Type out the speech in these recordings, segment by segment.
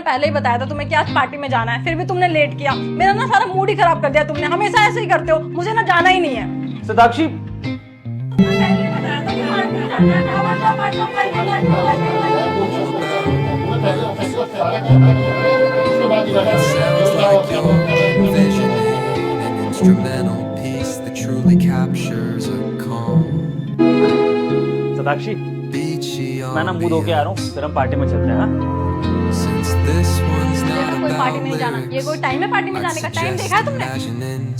पहले ही बताया था तुम्हें कि आज पार्टी में जाना है, फिर भी तुमने लेट किया। मेरा ना सारा मूड ही खराब कर दिया तुमने। हमेशा ऐसे ही करते हो, मुझे ना जाना ही नहीं है। सदाक्षी, Sounds like you're envisioning an instrumental piece that truly captures a calm. सदाक्षी, Beachy मैं ना मूड होके आ रहा हूँ, फिर हम पार्टी में चलते हैं। हाँ? Since this one's मुझे not ना कोई पार्टी में नहीं about जाना। ये lyrics, कोई टाइम है पार्टी में जाने का? टाइम देखा है तुमने?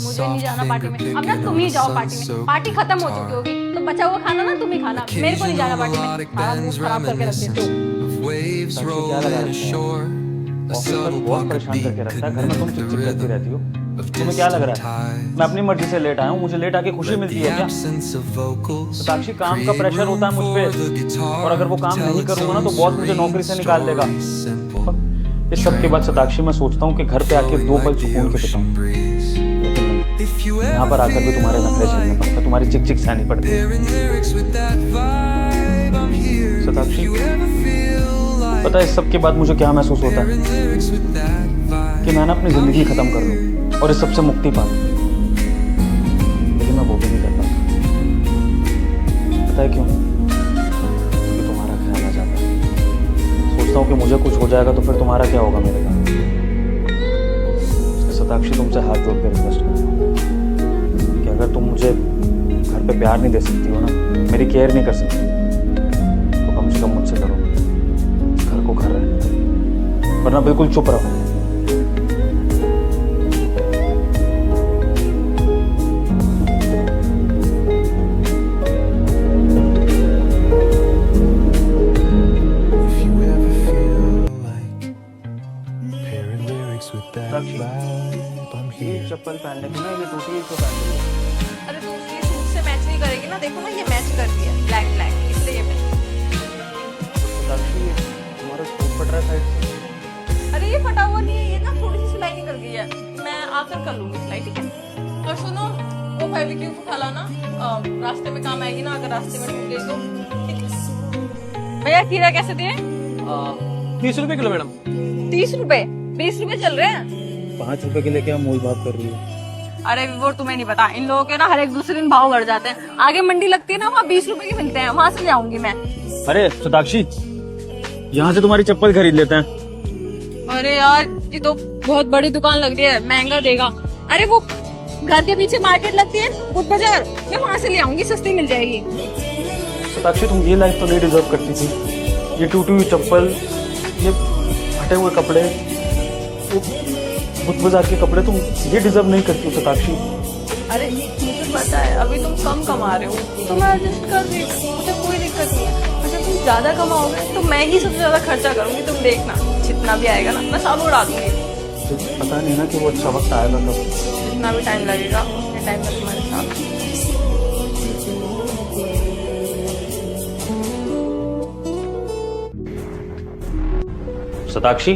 मुझे नहीं जाना पार्टी में। अब ना तुम ही जाओ पार्टी में। पार्टी खत्म हो चुकी होगी, तो बचा हुआ खाना ना तुम ही खाना। मेरे को नहीं जाना पार्टी में। सारा मूड खराब करके रख देते हो। waves rolling ashore. A office में subtle बहुत walk of परेशान beat करके रखता है, could घर में तुम mimic the चिपचिप करती rhythm रहती हो। of तुम्हें क्या लग रहा है? distant मैं अपनी मर्जी से लेट आया हूँ, मुझे लेट आके खुशी मिलती the है क्या? absence of vocals. सदाक्षी, काम का प्रेशर होता है मुझ पे, और अगर वो काम नहीं करूंगा ना तो बॉस मुझे नौकरी से निकाल देगा। इस सब के बाद सदाक्षी मैं सोचता हूँ कि घर पे आके 2 पल सुकून के बिताऊं, लेकिन यहाँ पर आकर भी तुम्हारे नखरे झेलने पड़ते, तुम्हारी चिक चिक सहनी पड़ती है। सदाक्षी, पता है इस सब के बाद मुझे क्या महसूस होता है कि मैं ना अपनी जिंदगी खत्म कर लूं और इस सबसे मुक्ति पा लूं, लेकिन मैं वो भी नहीं कर पाता। पता है क्यों? क्योंकि तुम्हारा ख्याल आ जाता है। सोचता हूँ कि मुझे कुछ हो जाएगा तो फिर तुम्हारा क्या होगा मेरे साथ। सदाक्षी, तुमसे हाथ जोड़ के रिक्वेस्ट करता हूँ कि अगर तुम मुझे घर पे प्यार नहीं दे सकती हो ना, मेरी केयर नहीं कर सकती, तो कम से कम मुझसे करो, घर को घर रहने दो, वरना बिल्कुल चुप रहो। चप्पल पहनने की ना, ये टूटी है, इसको पहन लो। अरे तो उसकी सूट से मैच नहीं करेगी ना। देखो ना, ये मैच करती है, ब्लैक ब्लैक, इसलिए ये सदाक्षी, तुम्हारा सूट फट रहा है साइड से। अरे ये फटा हुआ नहीं है, ये ना थोड़ी सी सिलाई निकल गई है। मैं आकर कर लूंगी सिलाई, ठीक है? और सुनो, वो फेविक्विक को फैलाना, रास्ते में काम आएगी ना, अगर रास्ते में टूट गई तो। ठीक है भैया, खीरा कैसे दिए? 30 रुपए किलो मैडम। 30 रुपए? 20 रुपए चल रहे हैं। 5 रुपए के लिए क्या मोल भाव कर रही है? अरे वो तुम्हें नहीं पता, इन लोगों के ना हर एक दूसरे दिन भाव बढ़ जाते हैं। आगे मंडी लगती है ना, वहाँ 20 रुपए के मिलते हैं, वहां से जाऊंगी मैं। अरे सदाक्षी, यहाँ से तुम्हारी चप्पल खरीद लेते हैं। अरे यार, ये तो बहुत बड़ी दुकान लग रही है, महंगा देगा। अरे वो घर के पीछे मार्केट लगती है, बुध बाजार, मैं वहां से ले आऊंगी, सस्ती मिल जाएगी। सदाक्षी, तुम ये लाइफ तो नहीं डिजर्व करती थी। ये टूटी हुई चप्पल, ये फटे हुए कपड़े, बुध बाजार के कपड़े, तुम ये डिजर्व नहीं करती हो सदाक्षी। अरे मुझे पता है अभी तुम कम कमा रहे हो, तो मैं एडजस्ट कर रही हूँ, मुझे कोई दिक्कत नहीं है। और जब तुम ज्यादा कमाओगे तो मैं ही सबसे ज्यादा खर्चा करूंगी, तुम देखना। जितना भी आएगा ना, मैं सब उड़ा दूंगी। पता नहीं ना कि वो अच्छा वक्त आएगा कब। जितना भी टाइम लगेगा, उतने टाइम में तुम्हारे साथ। सदाक्षी,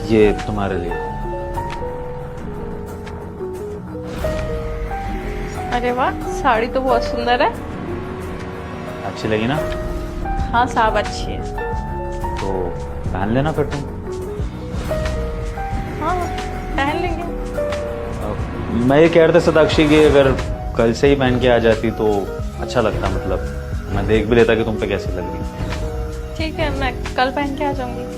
ये तुम्हारे लिए। अरे वाह, साड़ी तो बहुत सुंदर है। अच्छी लगी ना? हाँ, साहब अच्छी है। तो पहन लेना फिर तुम। हाँ, पहन लेंगे। मैं ये कह रहा था सदाक्षी कि अगर कल से ही पहन के आ जाती तो अच्छा लगता, मतलब मैं देख भी लेता कि तुम पे कैसी लग रही। ठीक है, मैं कल पहन के आ जाऊंगी।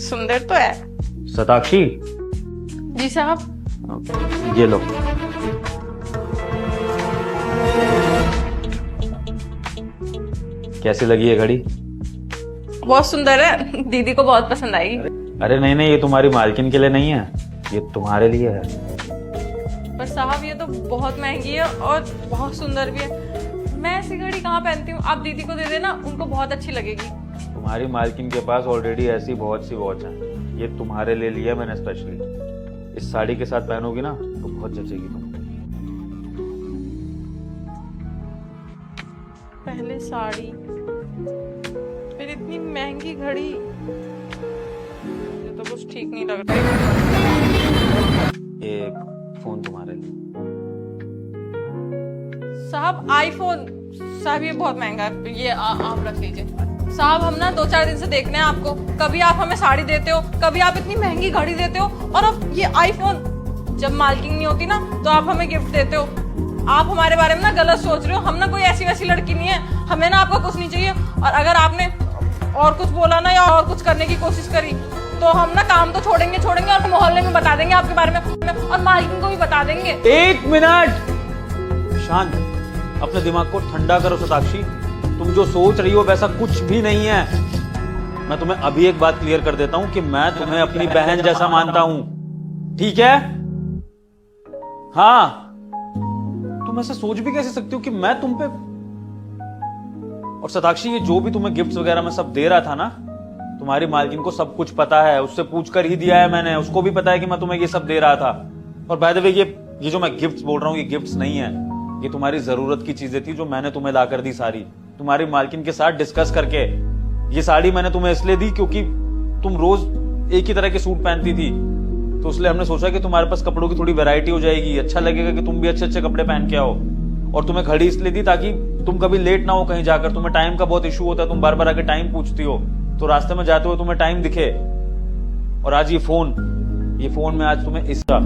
सुंदर तो है। सदाक्षी, जी साहब। ये लो। कैसी लगी ये घड़ी? बहुत सुंदर है, दीदी को बहुत पसंद आएगी। अरे नहीं नहीं, ये तुम्हारी मालकिन के लिए नहीं है, ये तुम्हारे लिए है। पर साहब, ये तो बहुत महंगी है और बहुत सुंदर भी है। मैं ऐसी घड़ी कहाँ पहनती हूँ, आप दीदी को दे देना, उनको बहुत अच्छी लगेगी। तुम्हारी मालकिन के पास ऑलरेडी ऐसी बहुत सी वॉच है, ये तुम्हारे लिए लिया मैंने स्पेशली। इस साड़ी के साथ पहनोगी ना तो बहुत जचेगी तुम। पहले साड़ी, फिर इतनी महंगी घड़ी, मुझे तो कुछ ठीक नहीं लग रहा है। ये फोन तुम्हारे लिए। साहब आईफोन, साहब ये बहुत महंगा है, ये आप रख लीजिए। साहब हम ना 2-4 दिन से देखने हैं आपको, कभी आप हमें साड़ी देते हो, कभी आप इतनी महंगी घड़ी देते हो, और अब ये आईफोन। जब मार्किंग नहीं होती ना तो आप हमें गिफ्ट देते हो। आप हमारे बारे में ना गलत सोच रहे हो, हम ना कोई ऐसी वैसी लड़की नहीं है, हमें ना आपका कुछ नहीं चाहिए। और अगर आपने और कुछ बोला ना या और कुछ करने की कोशिश करी तो हम ना काम तो छोड़ेंगे और मोहल्ले में बता देंगे आपके बारे में, और मालकिन को भी बता देंगे। 1 मिनट शांत, अपने दिमाग को ठंडा करो शताक्षी। तुम जो सोच रही हो वैसा कुछ भी नहीं है। मैं तुम्हें अभी एक बात क्लियर कर देता हूं कि मैं तुम्हें अपनी बहन जैसा मानता हूं, ठीक है? हाँ, तुम ऐसा सोच भी कैसे सकती हो कि मैं तुम पे। और शताक्षी, ये जो भी तुम्हें गिफ्ट्स वगैरह मैं सब दे रहा था ना, तुम्हारी मालकिन को सब कुछ पता है, उससे पूछ कर ही दिया है मैंने। उसको भी पता है कि मैं तुम्हें ये सब दे रहा था। और बाय द वे, ये जो मैं गिफ्ट्स बोल रहा हूँ, ये गिफ्ट्स नहीं है, ये तुम्हारी जरूरत की चीजें थी जो मैंने तुम्हें ला कर दी सारी, तुम्हारी मालकिन के साथ डिस्कस करके। ये साड़ी मैंने तुम्हें इसलिए दी क्योंकि तुम रोज एक ही तरह के सूट पहनती थी, तो इसलिए हमने सोचा कि तुम्हारे पास कपड़ों की थोड़ी वैरायटी हो जाएगी, अच्छा लगेगा कि तुम भी अच्छे अच्छे कपड़े पहन के आओ। और तुम्हें घड़ी इसलिए दी ताकि तुम कभी लेट ना हो कहीं जाकर, तुम्हें टाइम का बहुत इशू होता है, तुम बार बार आके टाइम पूछती हो, तो रास्ते में जाते हुए तुम्हें टाइम दिखे। और आज ये फोन में आज तुम्हें इसका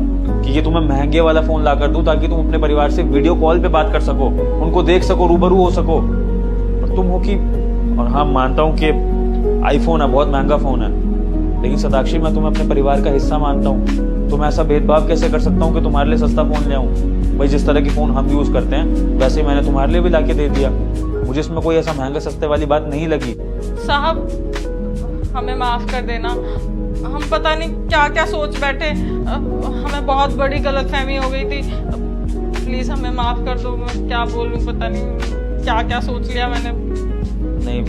कि ये तुम्हें महंगे वाला फोन ला कर दूं ताकि तुम अपने परिवार से वीडियो कॉल पे बात कर सको, उनको देख सको, रूबरू हो सको। और तुम हो कि, और हाँ मानता हूं कि आईफोन है, बहुत महंगा फोन है, लेकिन शताक्षी मैं तुम्हें अपने परिवार का हिस्सा मानता हूँ। तो मैं ऐसा भेदभाव कैसे कर सकता हूँ कि तुम्हारे लिए सस्ता फोन ले आऊं? भाई जिस तरह के फोन हम यूज करते हैं वैसे ही मैंने तुम्हारे लिए भी लाके दे दिया। मुझे इसमें कोई ऐसा महंगा सस्ते वाली बात नहीं लगी। साहब हमें माफ कर देना, हम पता नहीं क्या क्या सोच बैठे, हमें बहुत बड़ी गलतफहमी हो गई थी, प्लीज हमें माफ कर दो। मैं क्या बोलूं, पता नहीं क्या क्या सोच लिया मैंने। नहीं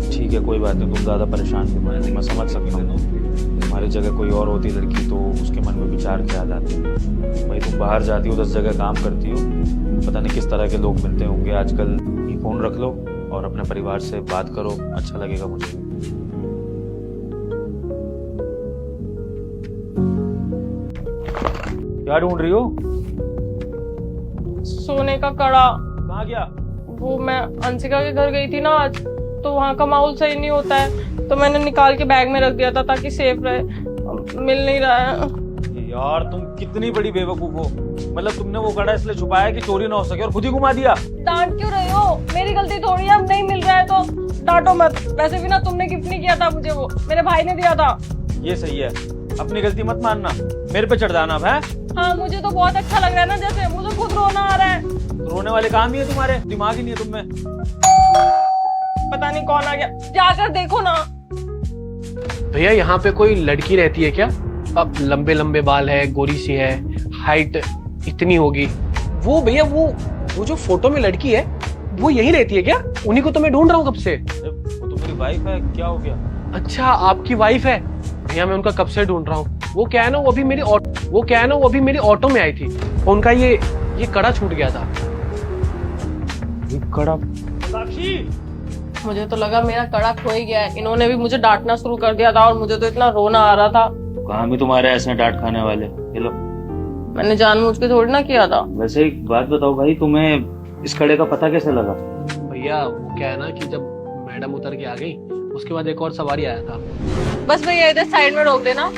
ठीक है, कोई बात नहीं, तुम ज्यादा परेशान भी मत हो, मैं समझ सकता हूँ। तुम्हारी जगह कोई और होती लड़की तो उसके मन में विचार क्या जाते। भाई तुम बाहर जाती हो, 10 जगह काम करती हो, पता नहीं किस तरह के लोग मिलते होंगे। आजकल ये फोन रख लो और अपने परिवार से बात करो, अच्छा लगेगा मुझे। क्या ढूंढ रही हो? सोने का कड़ा। कहाँ गया? वो मैं अंशिका के घर गई थी ना आज, तो वहाँ का माहौल सही नहीं होता है, तो मैंने निकाल के बैग में रख दिया था ताकि सेफ रहे। मिल नहीं रहा है। यार तुम कितनी बड़ी बेवकूफ हो, मतलब तुमने वो कड़ा इसलिए छुपाया कि चोरी ना हो सके और खुद ही घुमा दिया। डांट क्यों रहे हो? मेरी गलती थोड़ी है, अब नहीं मिल रहा है तो डांटो मत। वैसे भी ना तुमने गिफ्ट नहीं किया था मुझे, वो मेरे भाई ने दिया था। ये सही है, अपनी गलती मत मानना, मेरे पे चढ़ जाना अब है। हाँ मुझे तो बहुत अच्छा लग रहा है ना, जैसे मुझे खुद रोना आ रहा है। तो रोने वाले काम ही है तुम्हारे, दिमाग ही नहीं है तुम में। पता नहीं कौन आ गया, जाकर देखो ना। भैया यहाँ पे कोई लड़की रहती है क्या? अब लंबे लंबे बाल है, गोरी सी है, हाइट इतनी होगी। वो भैया वो जो फोटो में लड़की है वो यही रहती है क्या? उन्हीं को तो मैं ढूंढ रहा हूँ कब से। वो तो मेरी वाइफ है, क्या हो गया? अच्छा आपकी वाइफ है? भैया मैं उनका कब से ढूंढ रहा हूँ। वो क्या है ना, वो अभी मेरी ऑटो में आई थी, उनका ये कड़ा छूट गया था। ये कड़ा? साक्षी, मुझे तो लगा मेरा कड़ा खो ही गया है। इन्होंने भी मुझे डांटना शुरू कर दिया था और मुझे तो इतना रोना आ रहा था। कहाँ भी तुम्हारे ऐसे डांट खाने वाले। ये लो। मैंने जानबूझ के थोड़ी ना किया था। वैसे एक बात बताओ भाई, तुम्हें इस कड़े का पता कैसे लगा? भैया वो क्या है ना कि जब मैडम उतर के आ गई उसके बाद एक और सवारी आया था। बस भैया इधर साइड में रोक देना।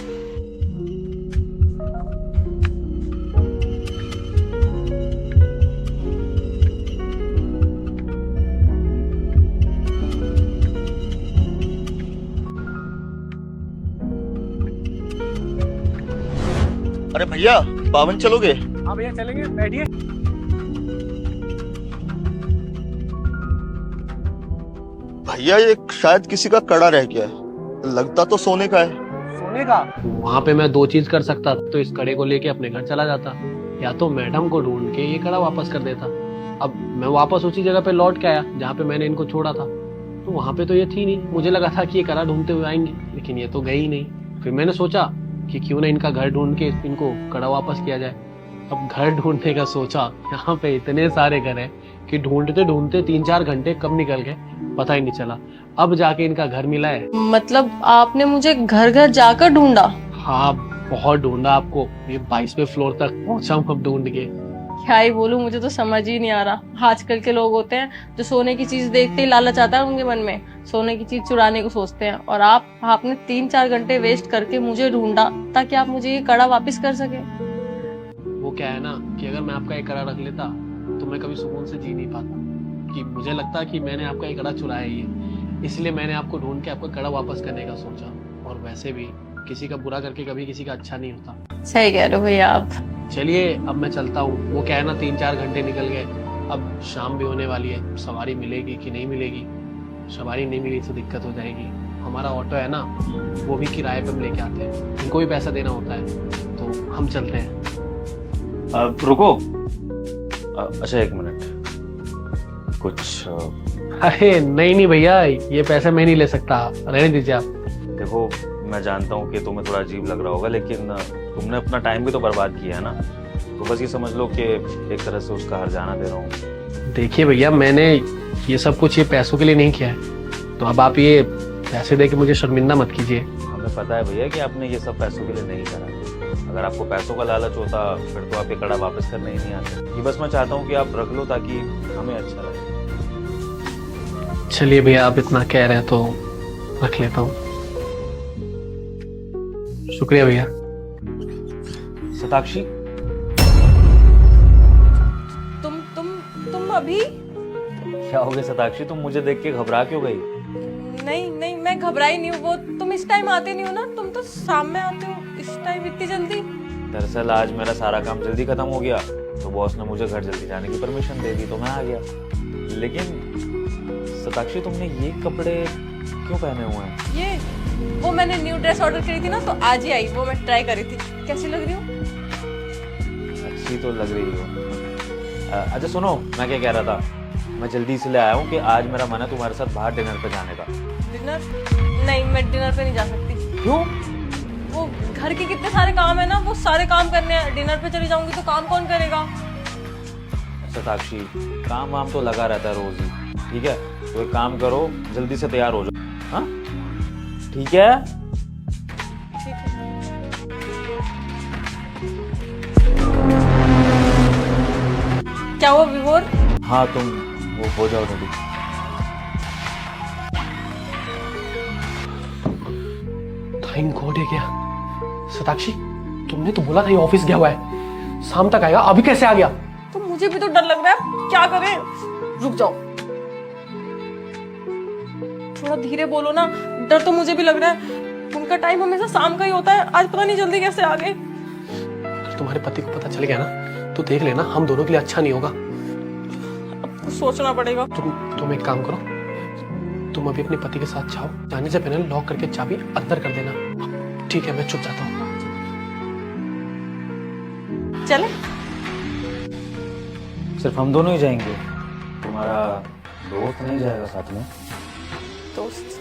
अरे भैया, बावन चलोगे? हाँ भैया चलेंगे, बैठिए। भैया ये शायद किसी का कड़ा रह गया है, लगता तो सोने का है। सोने का? वहाँ पे मैं 2 चीज कर सकता, तो इस कड़े को लेके अपने घर चला जाता, या तो मैडम को ढूंढ के ये कड़ा वापस कर देता। अब मैं वापस उसी जगह पे लौट के आया जहाँ पे मैंने इनको छोड़ा था, तो वहाँ पे तो ये थी नहीं। मुझे लगा था कि ये कड़ा ढूंढते हुए आएंगे, लेकिन ये तो गई नहीं। फिर मैंने सोचा कि क्यों ना इनका घर ढूंढ के इनको कड़ा वापस किया जाए। अब घर ढूंढने का सोचा, यहाँ पे इतने सारे घर हैं कि ढूंढते ढूंढते 3-4 घंटे कब निकल गए पता ही नहीं चला। अब जाके इनका घर मिला है। मतलब आपने मुझे घर घर जाकर ढूंढा? हाँ बहुत ढूंढा आपको, ये 22वें फ्लोर तक पहुंचा हूँ अब ढूंढ के। क्या ही बोलूं, मुझे तो समझ ही नहीं आ रहा। आजकल के लोग होते हैं जो सोने की चीज देखते ही लालच आता है उनके मन में, सोने की चीज चुराने को सोचते हैं। और आपने 3-4 घंटे वेस्ट करके मुझे ढूंढा ताकि आप मुझे ये कड़ा वापस कर सके। वो क्या है ना कि अगर मैं आपका ये कड़ा रख लेता तो मैं कभी सुकून से जी नहीं पाता। कि मुझे लगता कि मैंने आपका ये कड़ा चुराया ही है, इसलिए मैंने आपको ढूंढ के आपका कड़ा वापस करने का सोचा। और वैसे भी किसी का बुरा करके कभी किसी का अच्छा नहीं होता। सही कह रहे हो भैया आप। चलिए अब मैं चलता हूँ। वो क्या है ना 3-4 घंटे निकल गए, अब शाम भी होने वाली है। सवारी मिलेगी कि नहीं मिलेगी? सवारी नहीं मिली तो दिक्कत हो जाएगी। हमारा ऑटो है ना, वो भी किराए पे हम लेके आते हैं, इनको भी पैसा देना होता है, तो हम चलते हैं। रुको। अच्छा 1 मिनट, कुछ अरे नहीं भैया, ये पैसे मैं नहीं ले सकता, रहने दीजिए आप। देखो, मैं जानता हूँ कि तुम्हें थोड़ा अजीब लग रहा होगा, लेकिन तुमने अपना टाइम भी तो बर्बाद किया है ना। तो बस ये समझ लो कि एक तरह से उसका हर्जाना दे रहा हूँ। देखिए भैया, मैंने ये सब कुछ ये पैसों के लिए नहीं किया है, तो अब आप ये पैसे दे के मुझे शर्मिंदा मत कीजिए। हमें पता है भैया कि आपने ये सब पैसों के लिए नहीं करा। अगर आपको पैसों का लालच होता फिर तो आप ये कड़ा वापस करने ही नहीं आते। ये बस मैं चाहता हूँ कि आप रख लो ताकि हमें अच्छा लगे। चलिए भैया, आप इतना कह रहे हैं तो रख लेता हूँ। शुक्रिया भैया। सताक्षी, तुम अभी? क्या हो गया सताक्षी? तुम मुझे देख के घबरा क्यों गई? नहीं, मैं घबराई नहीं हूँ। वो तुम इस टाइम आते नहीं हो ना, तुम तो शाम में आते हो, इस टाइम इतनी जल्दी? दरअसल आज मेरा सारा काम जल्दी खत्म हो गया, तो बॉस ने मुझे घर जल्दी जाने की परमिशन दे दी, तो मैं आ गया। लेकिन सताक्षी, तुमने ये कपड़े क्यों पहने हुए हैं? ये वो मैंने न्यू ड्रेस ऑर्डर करी थी ना, तो आज ही आई। वो मैं ट्राई करी थी। कैसी लग रही हूँ? अच्छी तो लग रही हो। अच्छा सुनो, मैं क्या कह रहा था, मैं जल्दी इसलिए आया हूँ कि आज मेरा मन है तुम्हारे साथ बाहर डिनर पे जाने का। डिनर? नहीं, मैं डिनर पे नहीं जा सकती। क्यों? वो घर के कितने सारे काम है ना, वो सारे काम करने हैं। डिनर पे चली जाऊंगी तो काम कौन करेगा? सताक्षी, काम वाम तो लगा रहता है रोज ही, ठीक है? तो एक काम करो, जल्दी से तैयार हो जाओ। हाँ ठीक है? ठीक है। क्या वो विभोर? हाँ, तुम वो हो जाओ रेडी। थैंक गॉड ये गया। सताक्षी, तुमने तो बोला था ये ऑफिस गया हुआ है, शाम तक आएगा, अभी कैसे आ गया? तो मुझे भी तो डर लग रहा है, क्या करें? रुक जाओ, थोड़ा धीरे बोलो ना, डर तो मुझे भी लग रहा है। उनका टाइम हमेशा शाम का ही होता है, आज पता नहीं जल्दी कैसे आ गए। अगर तुम्हारे पति को पता चल गया ना तो देख लेना, हम दोनों के लिए अच्छा नहीं होगा। अब कुछ सोचना पड़ेगा। तुम एक काम करो, तुम अभी अपने पति के साथ जाओ, जाने से पहले लॉक करके चाबी अंदर कर देना। ठीक है, मैं चुप जाता हूँ। चले? सिर्फ हम दोनों ही जाएंगे? तुम्हारा दोस्त नहीं जाएगा साथ में? दोस्त?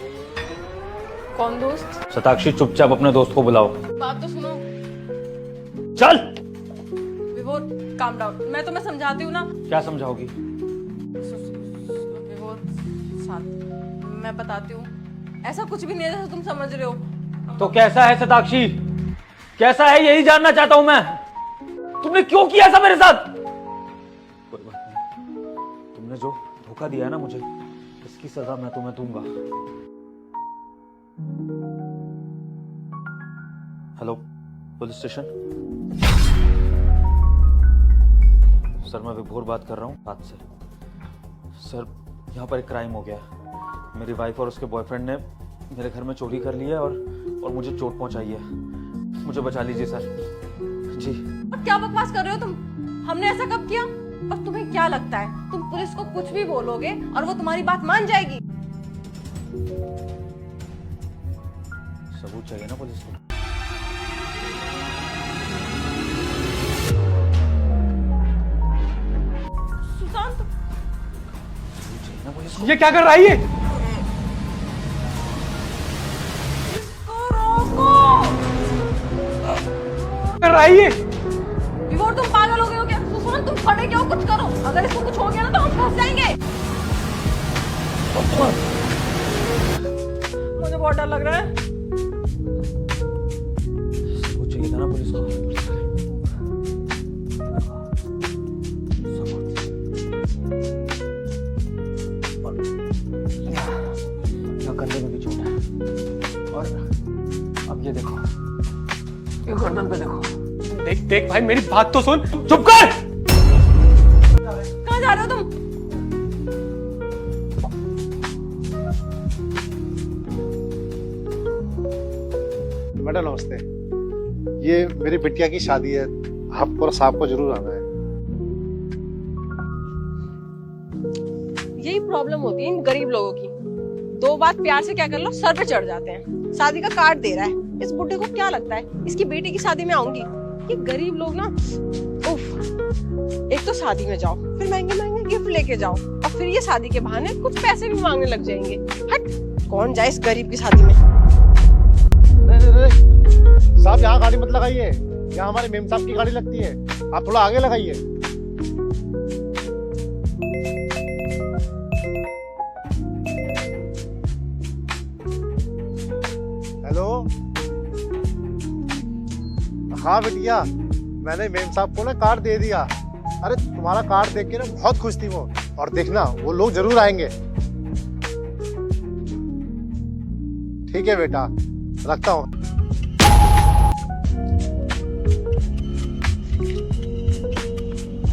कौन दोस्त? सताक्षी, चुपचाप अपने दोस्त को बुलाओ। बात तो सुनो। चल। विभोर, काम डाउन। मैं तुम्हें समझाती हूँ ना। क्या समझाओगी? विभोर, साथ मैं बताती हूँ, ऐसा कुछ भी नहीं है जैसा तुम समझ रहे हो। तो कैसा है सताक्षी? कैसा है, यही जानना चाहता हूं मैं। तुमने क्यों किया ऐसा मेरे साथ? कोई बात नहीं, तुमने जो धोखा दिया है ना मुझे, इसकी सजा मैं तुम्हें दूंगा। Hello, police station. सर, मैं विभोर बात कर रहा हूँ बात से। सर, यहाँ पर एक क्राइम हो गया है। मेरी वाइफ और उसके बॉयफ्रेंड ने मेरे घर में चोरी कर ली है और मुझे चोट पहुंचाई है। मुझे बचा लीजिए सर। जी। क्या बकवास कर रहे हो तुम? हमने ऐसा कब किया? और तुम्हें क्या लगता है तुम पुलिस को कुछ भी बोलोगे और वो तुम्हारी बात मान जाएगी? सबूत चाहिए ना पुलिस को। सुशांत, सबूत चाहिए ना पुलिस को। ये क्या कर रहा है ये? कर रहा है ये? विभोर, तुम पागल हो गए हो क्या? सुशांत, तुम खड़े क्यों? कुछ करो, अगर इसको कुछ हो गया ना तो हम फंस जाएंगे। मुझे बहुत डर लग रहा है। सबूत चाहिए था ना पुलिस को। कंधे में भी चोट है और अब ये देखो, ये गर्दन पे देखो। देख देख भाई, मेरी बात तो सुन। चुप कर। कहाँ जा रहे हो तुम? मैडम नमस्ते, ये मेरी बिटिया की शादी है, आपको और साहब को जरूर आना है। यही प्रॉब्लम होती है इन गरीब लोगों की। दो बात प्यार से क्या कर लो, सर पे चढ़ जाते हैं। शादी का कार्ड दे रहा है, इस बुड्ढे को क्या लगता है इसकी बेटी की शादी में आऊंगी? ये गरीब लोग ना, उफ। एक तो शादी में जाओ, फिर महंगे महंगे गिफ्ट लेके जाओ, और फिर ये शादी के बहाने कुछ पैसे भी मांगने लग जाएंगे। हट, कौन जाए इस गरीब की शादी में? साहब यहाँ गाड़ी मत लगाइए, यहाँ हमारे मेम साहब की गाड़ी लगती है, आप थोड़ा आगे लगाइए। हेलो, हाँ बिटिया, मैंने मेम साहब को ना कार्ड दे दिया। अरे तुम्हारा कार्ड देख के ना बहुत खुश थी वो, और देखना वो लोग जरूर आएंगे। ठीक है बेटा, रखता हूँ।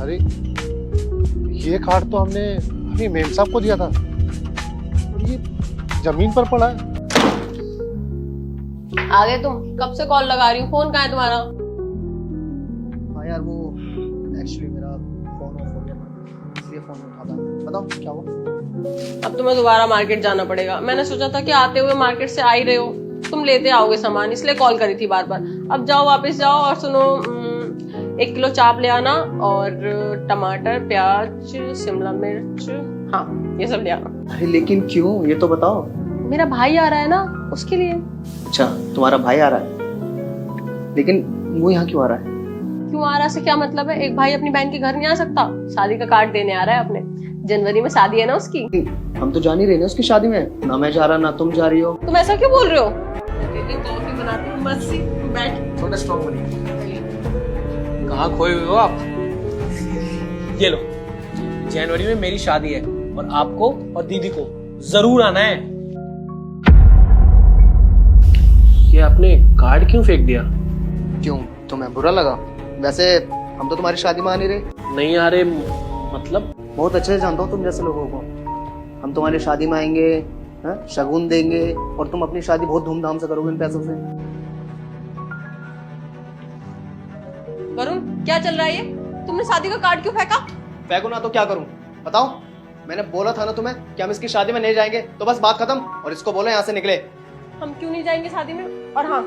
अरे ये कार्ड तो हमने अभी मेम साहब को दिया था, और ये जमीन पर पड़ा है। आ गए तुम? कब से कॉल लगा रही हूँ, फोन कहाँ है तुम्हारा? हाँ यार, वो एक्चुअली मेरा फोन ऑफ हो गया था, इसलिए फोन उठा था। बताओ क्या हुआ? अब तुम्हें दोबारा मार्केट जाना पड़ेगा। मैंने सोचा था कि आते हुए मार्केट से आ ही रहे हो, तुम लेते आओगे सामान, इसलिए कॉल करी थी बार बार। अब जाओ, वापस जाओ, और सुनो, 1 किलो चाप ले आना, और टमाटर, प्याज, शिमला मिर्च, हाँ ये सब ले आना। अरे लेकिन क्यों, ये तो बताओ। मेरा भाई आ रहा है ना, उसके लिए। अच्छा, तुम्हारा भाई आ रहा है, लेकिन वो यहाँ क्यों आ रहा है? क्यों आ रहा से क्या मतलब है? एक भाई अपनी बहन के घर नहीं आ सकता? शादी का कार्ड देने आ रहा है अपने। जनवरी में शादी है ना उसकी। हम तो जान ही रहे ना उसकी शादी में, ना मैं जा रहा ना तुम जा रही हो। तुम ऐसा क्यों बोल रहे हो? कॉफी बनाती हूँ, मस्त सी, बैठ। थोड़ा स्ट्रॉन्ग बनी। कहाँ खोए हुए हो आप? ये लो, जनवरी में मेरी शादी है और आपको और दीदी को जरूर आना है। ये आपने कार्ड क्यों फेंक दिया? क्यों, तुम्हें बुरा लगा? वैसे हम तो तुम्हारी शादी में आ नहीं रहे। नहीं आ रहे मतलब? बहुत अच्छे से जानता हूँ तुम जैसे लोगों को। हम तुम्हारी शादी में आएंगे, शगुन देंगे, और तुम अपनी शादी बहुत धूमधाम से करोगे इन पैसों से। वरुण, क्या चल रहा है ये? तुमने शादी का कार्ड क्यों फेंका? फेंको ना तो क्या करूं, बताओ? मैंने बोला था ना तुम्हें कि हम इसकी शादी में नहीं जाएंगे, तो बस बात खत्म, और इसको बोलो यहाँ से निकले। हम क्यों नहीं जाएंगे शादी में? और हाँ,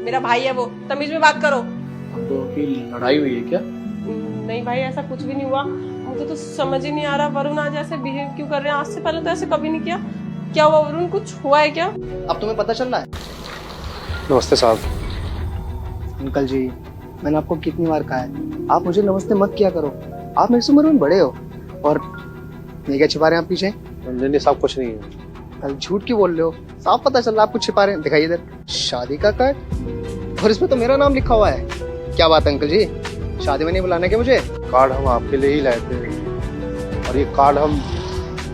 मेरा भाई है वो, तमीज में बात करो। तो फिर लड़ाई हुई है क्या? नहीं भाई, ऐसा कुछ भी नहीं हुआ। मुझे तो समझ ही नहीं आ रहा वरुण आज ऐसे बिहेव क्यों कर रहे हैं। आज से पहले तो ऐसे कभी नहीं किया। क्या हुआ वरुण, कुछ हुआ है क्या? अब तुम्हें पता चल रहा है? नमस्ते साहब। अंकल जी, मैंने आपको कितनी बार कहा है, आप मुझे नमस्ते मत किया करो। आप मेरे से उम्र में बड़े हो। और ये क्या छिपा रहे हैं आप पीछे? नहीं साहब, कुछ नहीं है। अरे झूठ क्यों बोल रहे हो? साफ पता चल रहा है आप कुछ छिपा रहे हैं। दिखाइए इधर, शादी का कार्ड, और इसमें तो मेरा नाम लिखा हुआ है। क्या बात है अंकल जी, शादी में नहीं बुलाना क्या मुझे? कार्ड हम आपके लिए ही लाए थे, और ये कार्ड हम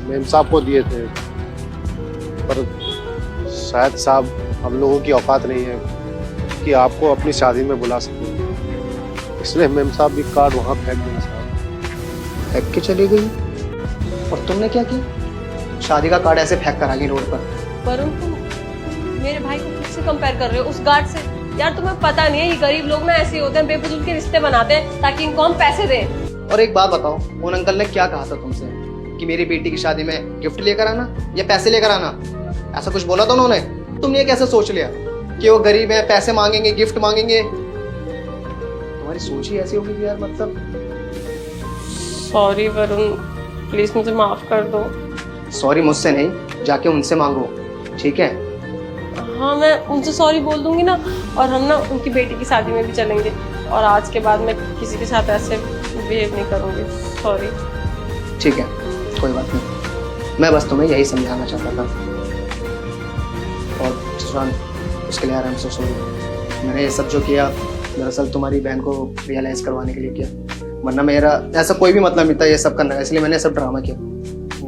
मेम साहब को दिए थे, पर शायद साहब हम लोगों की औकात नहीं है कि आपको अपनी शादी में बुला सकें, इसलिए मेम साहब भी कार्ड वहाँ फेंक दिए साहब। फेंक के चली गई, और तुमने क्या किया? शादी का कार्ड ऐसे फेंक कर आ गई रोड पर। वरुण, तुम मेरे भाई को किससे कंपेयर कर रहे हो? उस गार्ड से? यार तुम्हें पता नहीं है, ये गरीब लोग ना ऐसे होते हैं, बेफजूल के रिश्ते बनाते हैं ताकि इनको हम पैसे दें। और एक बात बताओ, उन अंकल ने क्या कहा था तुमसे कि मेरी बेटी की शादी में गिफ्ट लेकर आना या पैसे लेकर आना? ऐसा कुछ बोला था उन्होंने? तुमने ये कैसे सोच लिया कि वो गरीब है, पैसे मांगेंगे, गिफ्ट मांगेंगे? तुम्हारी सोच ही ऐसी होगी यार, मतलब। सॉरी वरुण, प्लीज मुझे माफ कर दो। सॉरी मुझसे नहीं, जाके उनसे मांगो, ठीक है? हाँ, मैं उनसे सॉरी बोल दूंगी ना, और हम ना उनकी बेटी की शादी में भी चलेंगे, और आज के बाद मैं किसी के साथ ऐसे बिहेव नहीं करूंगी। सॉरी। ठीक है, कोई बात नहीं, मैं बस तुम्हें यही समझाना चाहता था। और सुशांत, उसके लिए आराम से सॉरी। मैंने ये सब जो किया दरअसल तुम्हारी बहन को रियलाइज करवाने के लिए किया, वरना मेरा ऐसा कोई भी मतलब नहीं था ये सब करना, इसलिए मैंने सब ड्रामा किया।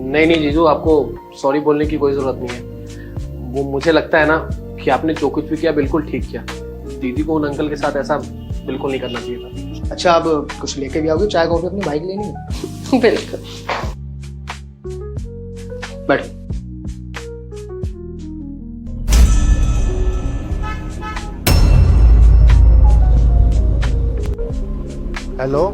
नहीं जीजू, आपको सॉरी बोलने की कोई जरूरत नहीं है। वो मुझे लगता है ना कि आपने जो कुछ भी किया बिल्कुल ठीक किया। दीदी को उन अंकल के साथ ऐसा बिल्कुल नहीं करना चाहिए था। अच्छा, अब कुछ लेके भी आओगे? चाय कॉफी अपनी बाइक लेनी है? बिल्कुल। बैठ। हेलो।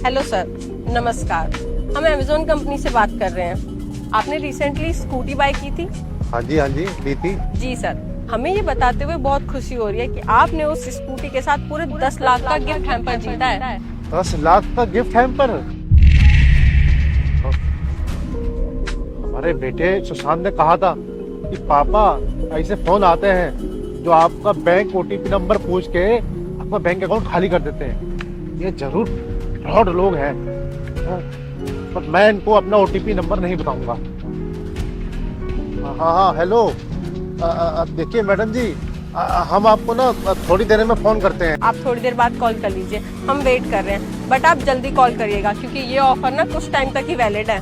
हेलो सर, नमस्कार। हम अमेजोन कंपनी से बात कर रहे हैं। आपने रिसेंटली स्कूटी बाय की थी? हाँ जी दी थी। जी सर, हमें ये बताते हुए बहुत खुशी हो रही है कि आपने उस स्कूटी के साथ पूरे 10 लाख का गिफ्ट हैम्पर जीता है। 10 लाख का गिफ्ट हैम्पर? हमारे बेटे सुशांत ने कहा था कि पापा ऐसे फोन आते हैं जो आपका बैंक ओटीपी नंबर पूछ के आपका बैंक अकाउंट खाली कर देते हैं। ये जरूर फ्रॉड लोग हैं, पर मैं इनको अपना ओटीपी नंबर नहीं बताऊंगा। हाँ हेलो। देखिए मैडम जी, हम आपको ना थोड़ी देर में फोन करते हैं। आप थोड़ी देर बाद कॉल कर लीजिए, हम वेट कर रहे हैं, बट आप जल्दी कॉल करिएगा क्योंकि ये ऑफर ना कुछ टाइम तक ही वैलिड है।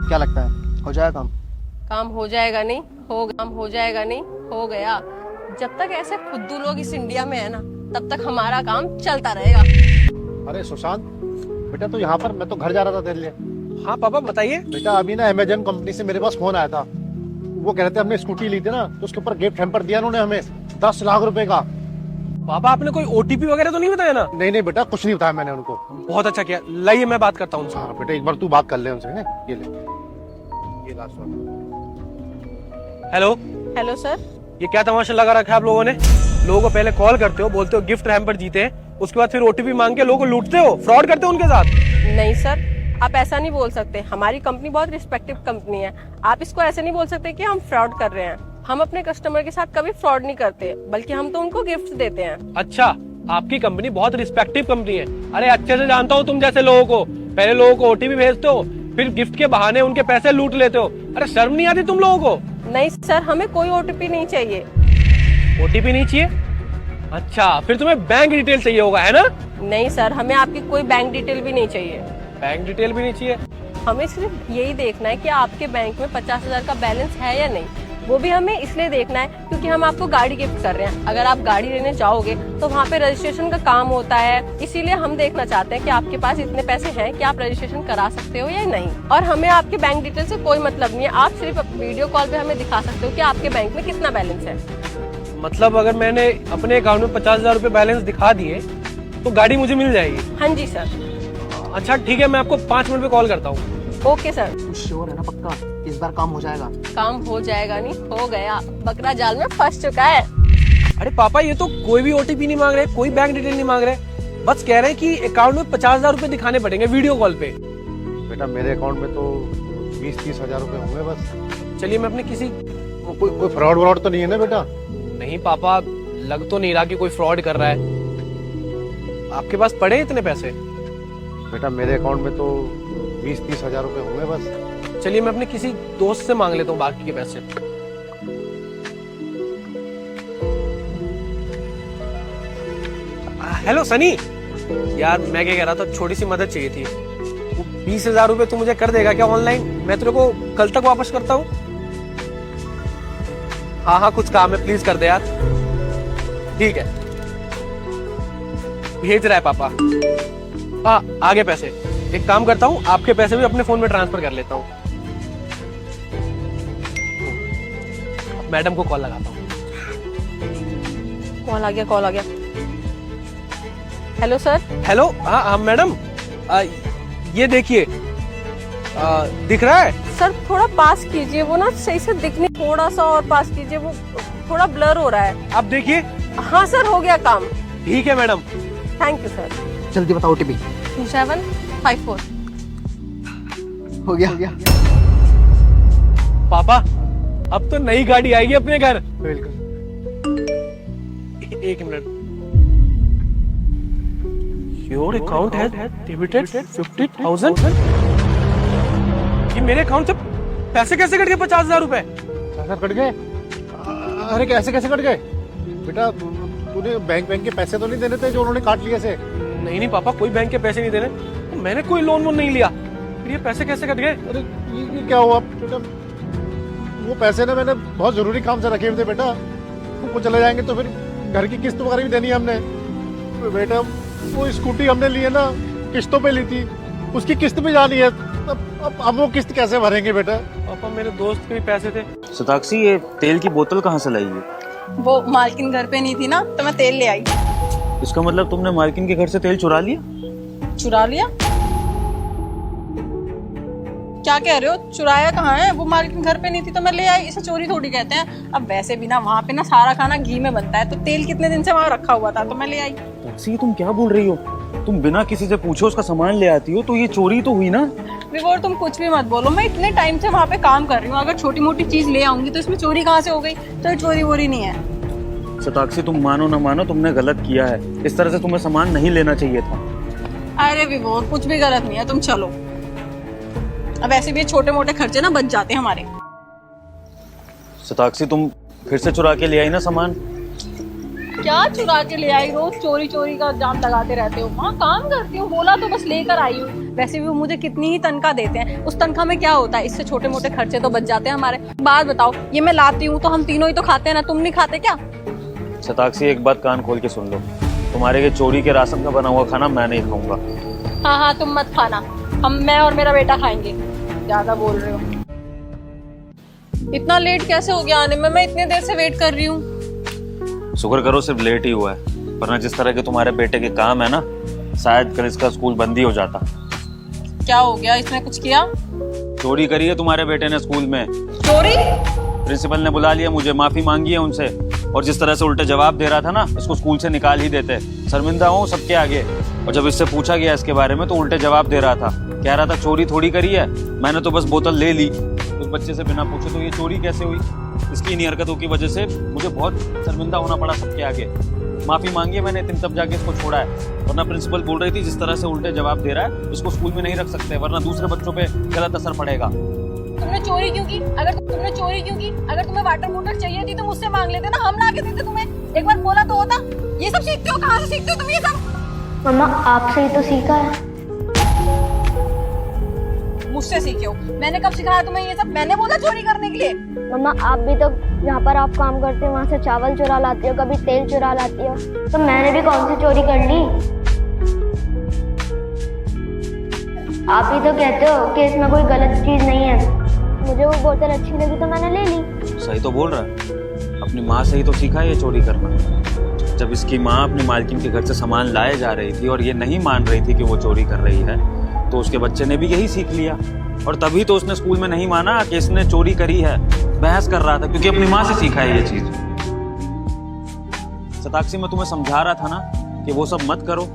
क्या लगता है हो जाएगा काम? काम हो जाएगा नहीं, काम हो जाएगा नहीं, हो गया। जब तक ऐसे खुद्दू लोग इस इंडिया में है ना, तब तक हमारा काम चलता रहेगा। अरे सुशांत बेटा, तो यहाँ पर मैं तो घर जा रहा था तेरे लिए। हाँ पापा बताइए। बेटा अभी ना अमेजन कंपनी से मेरे पास फोन आया था। वो कह रहे थे हमने स्कूटी ली थी ना, तो उसके ऊपर गिफ्ट हैम्पर दिया उन्होंने हमें 10 लाख रुपए का। पापा आपने कोई ओटीपी वगैरह तो नहीं बताया ना? नहीं बेटा, कुछ नहीं बताया मैंने उनको। बहुत अच्छा किया, लाइए मैं बात करता हूँ उनसे। हाँ बेटा, एक बार तू बात कर ले उनसे। ये ले, ये last one. Hello. Hello sir. ये क्या तमाशा लगा रखा है आप लोगों ने? लोगों को पहले कॉल करते हो, बोलते हो गिफ्ट हैम्पर जीते हैं, उसके बाद फिर ओटीपी मांग के लोगों को लूटते हो, फ्रॉड करते हो उनके साथ। नहीं सर, आप ऐसा नहीं बोल सकते। हमारी कंपनी बहुत रिस्पेक्टिव कंपनी है। आप इसको ऐसे नहीं बोल सकते कि हम फ्रॉड कर रहे हैं। हम अपने कस्टमर के साथ कभी फ्रॉड नहीं करते, बल्कि हम तो उनको गिफ्ट देते हैं। अच्छा, आपकी कंपनी बहुत रिस्पेक्टिव कंपनी है। अरे अच्छे से जानता हूँ तुम जैसे लोगों को। पहले लोगों को ओटीपी भेजते हो, फिर गिफ्ट के बहाने उनके पैसे लूट लेते हो। अरे शर्म नहीं आती तुम लोगों को? नहीं सर, हमें कोई ओटीपी नहीं चाहिए। ओटीपी नहीं चाहिए? अच्छा, फिर तुम्हें बैंक डिटेल चाहिए होगा, है ना? नहीं सर, हमें आपकी कोई बैंक डिटेल भी नहीं चाहिए। बैंक डिटेल भी नहीं चाहिए? हमें सिर्फ यही देखना है कि आपके बैंक में 50,000 का बैलेंस है या नहीं। वो भी हमें इसलिए देखना है क्योंकि हम आपको गाड़ी गिफ्ट कर रहे हैं। अगर आप गाड़ी लेने जाओगे तो वहाँ पे रजिस्ट्रेशन का काम होता है, इसीलिए हम देखना चाहते हैं कि आपके पास इतने पैसे हैं कि आप रजिस्ट्रेशन करा सकते हो या नहीं। और हमें आपके बैंक डिटेल से कोई मतलब नहीं है। आप सिर्फ वीडियो कॉल पे हमें दिखा सकते हो कि आपके बैंक में कितना बैलेंस है। मतलब अगर मैंने अपने अकाउंट में 50,000 रुपए बैलेंस दिखा दिए तो गाड़ी मुझे मिल जाएगी? हाँ जी सर। अच्छा ठीक है, मैं आपको 5 मिनट में कॉल करता हूँ। Okay sir. श्योर है ना? पक्का इस बार काम हो जाएगा? काम हो जाएगा नहीं, हो गया। बकरा जाल में फंस चुका है। अरे पापा, ये तो कोई भी ओटीपी नहीं मांग रहे, कोई बैंक डिटेल नहीं मांग रहे, बस कह रहे हैं कि अकाउंट में 50,000 रुपए दिखाने पड़ेंगे वीडियो कॉल पे। बेटा मेरे अकाउंट में तो 20-30 हजार रुपए होंगे बस। चलिए मैं अपने किसी कोई फ्रॉड तो नहीं है ना बेटा? नहीं पापा, लग तो नहीं रहा कि कोई फ्रॉड कर रहा है। आपके पास पड़े हैं इतने पैसे? बेटा मेरे अकाउंट में तो 20-30 हजार रुपए होंगे बस। चलिए मैं अपने किसी दोस्त से मांग लेता हूँ बाकी के पैसे। हेलो सनी, यार मैं क्या कह रहा था, छोटी सी मदद चाहिए थी। 20,000 रुपए तू मुझे कर देगा क्या ऑनलाइन? मैं तेरे को कल तक वापस करता हूँ। हाँ कुछ काम है, प्लीज कर दे यार। ठीक है, भेज रहा है पापा। हाँ आगे पैसे। एक काम करता हूँ, आपके पैसे भी अपने फोन में ट्रांसफर कर लेता हूँ। मैडम को कॉल लगाता हूँ। कॉल आ गया। Hello sir. हेलो। हाँ मैडम, ये देखिए, दिख रहा है? सर थोड़ा पास कीजिए, वो ना सही से दिखने, थोड़ा सा और पास कीजिए, वो थोड़ा ब्लर हो रहा है। आप देखिए। हाँ सर, हो गया काम। ठीक है मैडम। Thank you sir. जल्दी बताओ ओटीपी। 2754। हो गया। पापा अब तो नई गाड़ी आएगी अपने घर। बिल्कुल। एक minute. Your account has debited 50,000। ये मेरे अकाउंट से पैसे कैसे कट गए? 50,000 रुपए कट गए? अरे कैसे कट गए बेटा? तूने बैंक के पैसे तो नहीं देने थे जो उन्होंने काट लिए से? नहीं पापा, कोई बैंक के पैसे नहीं देने, तो मैंने कोई लोन वोन नहीं लिया। फिर ये पैसे कैसे कट गए? अरे ये क्या हुआ बेटा? वो पैसे ना मैंने बहुत जरूरी काम से रखे हुए थे बेटा, वो चले जाएंगे तो फिर घर की किस्त वगैरह भी देनी है हमने। तो बेटा वो स्कूटी हमने ली है ना, किस्तों पे ली थी, उसकी किस्त भी जानी है। अब वो किस्त कैसे भरेंगे बेटा? पापा मेरे दोस्त के भी पैसे थे। शताक्षी, ये तेल की बोतल कहाँ से लाई है? वो मालकिन घर पे नहीं थी ना, तो मैं तेल ले आई। इसका मतलब तुमने मालकिन के घर से तेल चुरा लिया? चुरा लिया? क्या कह रहे हो? चुराया कहाँ है? वो मालकिन घर पे नहीं थी तो मैं ले आई। इसे चोरी थोड़ी कहते हैं। अब वैसे भी ना वहाँ पे ना सारा खाना घी में बनता है, तो तेल कितने दिन से वहाँ रखा हुआ था तो मैं ले आई। शताक्षी, तुम क्या बोल रही हो? तुम बिना किसी से पूछे उसका सामान ले आती हो, तो ये चोरी तो हुई ना? विभोर, तुम कुछ भी मत बोलो। मैं इतने टाइम से वहाँ पे काम कर रही हूँ, अगर छोटी मोटी चीज ले आऊंगी तो इसमें चोरी कहाँ से हो गई? तो ये चोरी वोरी नहीं है। शताक्षी, तुम मानो ना मानो, तुमने गलत किया है। इस तरह से तुम्हें सामान नहीं लेना चाहिए था। अरे विभोर, कुछ भी गलत नहीं है, तुम चलो। अब ऐसे भी छोटे मोटे खर्चे ना बच जाते हैं हमारे। शताक्षी, तुम फिर से चुरा के ले आई ना सामान? क्या चुरा के ले आई? रोज चोरी चोरी का जाम लगाते रहते हो। वहाँ काम करती हूँ, बोला तो बस लेकर आई हूँ। वैसे भी वो मुझे कितनी ही तनख्वाह देते हैं, उस तनख्वाह में क्या होता है? इससे छोटे मोटे खर्चे तो बच जाते हैं हमारे। बात बताओ, ये मैं लाती हूँ तो हम तीनों ही तो खाते हैं ना, तुम नहीं खाते क्या? शताक्षी, एक बात कान खोल के सुन लो, तुम्हारे ये चोरी के राशन का बना हुआ खाना मैं नहीं खाऊंगा। हाँ हाँ, तुम मत खाना, मैं और मेरा बेटा खाएंगे। ज्यादा बोल रहे हो। इतना लेट कैसे हो गया आने में? मैं इतने देर से वेट कर रही हूँ। शुक्र करो सिर्फ लेट ही हुआ है, वरना जिस तरह के तुम्हारे बेटे के काम है ना, शायद कल इसका स्कूल बंद ही हो जाता। क्या हो गया? इसने कुछ किया? चोरी करी है तुम्हारे बेटे ने स्कूल में। चोरी? प्रिंसिपल ने बुला लिया मुझे, माफी मांगी है उनसे, और जिस तरह से उल्टे जवाब दे रहा था ना, इसको स्कूल से निकाल ही देते। शर्मिंदा हूँ सबके आगे। और जब इससे पूछा गया इसके बारे में तो उल्टे जवाब दे रहा था, कह रहा था चोरी थोड़ी करी है, मैंने तो बस बोतल ले ली। उस बच्चे से बिना पूछे तो ये चोरी कैसे हुई? इसकी इन हरकतों की वजह से मुझे बहुत शर्मिंदा होना पड़ा सबके आगे। माफी मांगी है मैंने, तब जाके इसको छोड़ा है, वरना प्रिंसिपल बोल रही थी जिस तरह से उल्टे जवाब दे रहा है इसको स्कूल में नहीं रख सकते, वरना दूसरे बच्चों पे गलत असर पड़ेगा। तुमने चोरी क्यों की? अगर तुम्हें वाटर बोतल चाहिए थी तो मुझसे मांग लेते ना, हम ला के देते तुम्हें। एक बार बोला तो होता। ये सब सीखते हो? कहाँ से सीखते हो तुम ये सब? मम्मा आपसे ही तो सीखा है। मुझसे सीखे हो? मैंने कब सिखाया तुम्हें ये सब? मैंने बोला चोरी करने के लिए? मम्मा आप भी तो जहाँ पर आप काम करते हो वहाँ से चावल चुरा लाती हो, कभी तेल चुरा लाती हो, तो मैंने भी कौन सी चोरी कर ली? आप ही तो कहते हो कि इसमें कोई गलत चीज नहीं है। मुझे वो बोतल अच्छी लगी तो मैंने ले ली। सही तो बोल रहा है, अपनी माँ से ही तो सीखा है ये चोरी करना। जब इसकी माँ अपनी मालकिन के घर से सामान लाए जा रही थी और ये नहीं मान रही थी कि वो चोरी कर रही है, तो उसके बच्चे ने भी यही सीख लिया, और तभी तो उसने स्कूल में नहीं माना कि इसने चोरी करी है। बहस कर रहा था क्योंकि अपनी माँ से सीखा है ये चीज। शताक्षी, मैं तुम्हें समझा रहा था ना कि वो सब मत करो,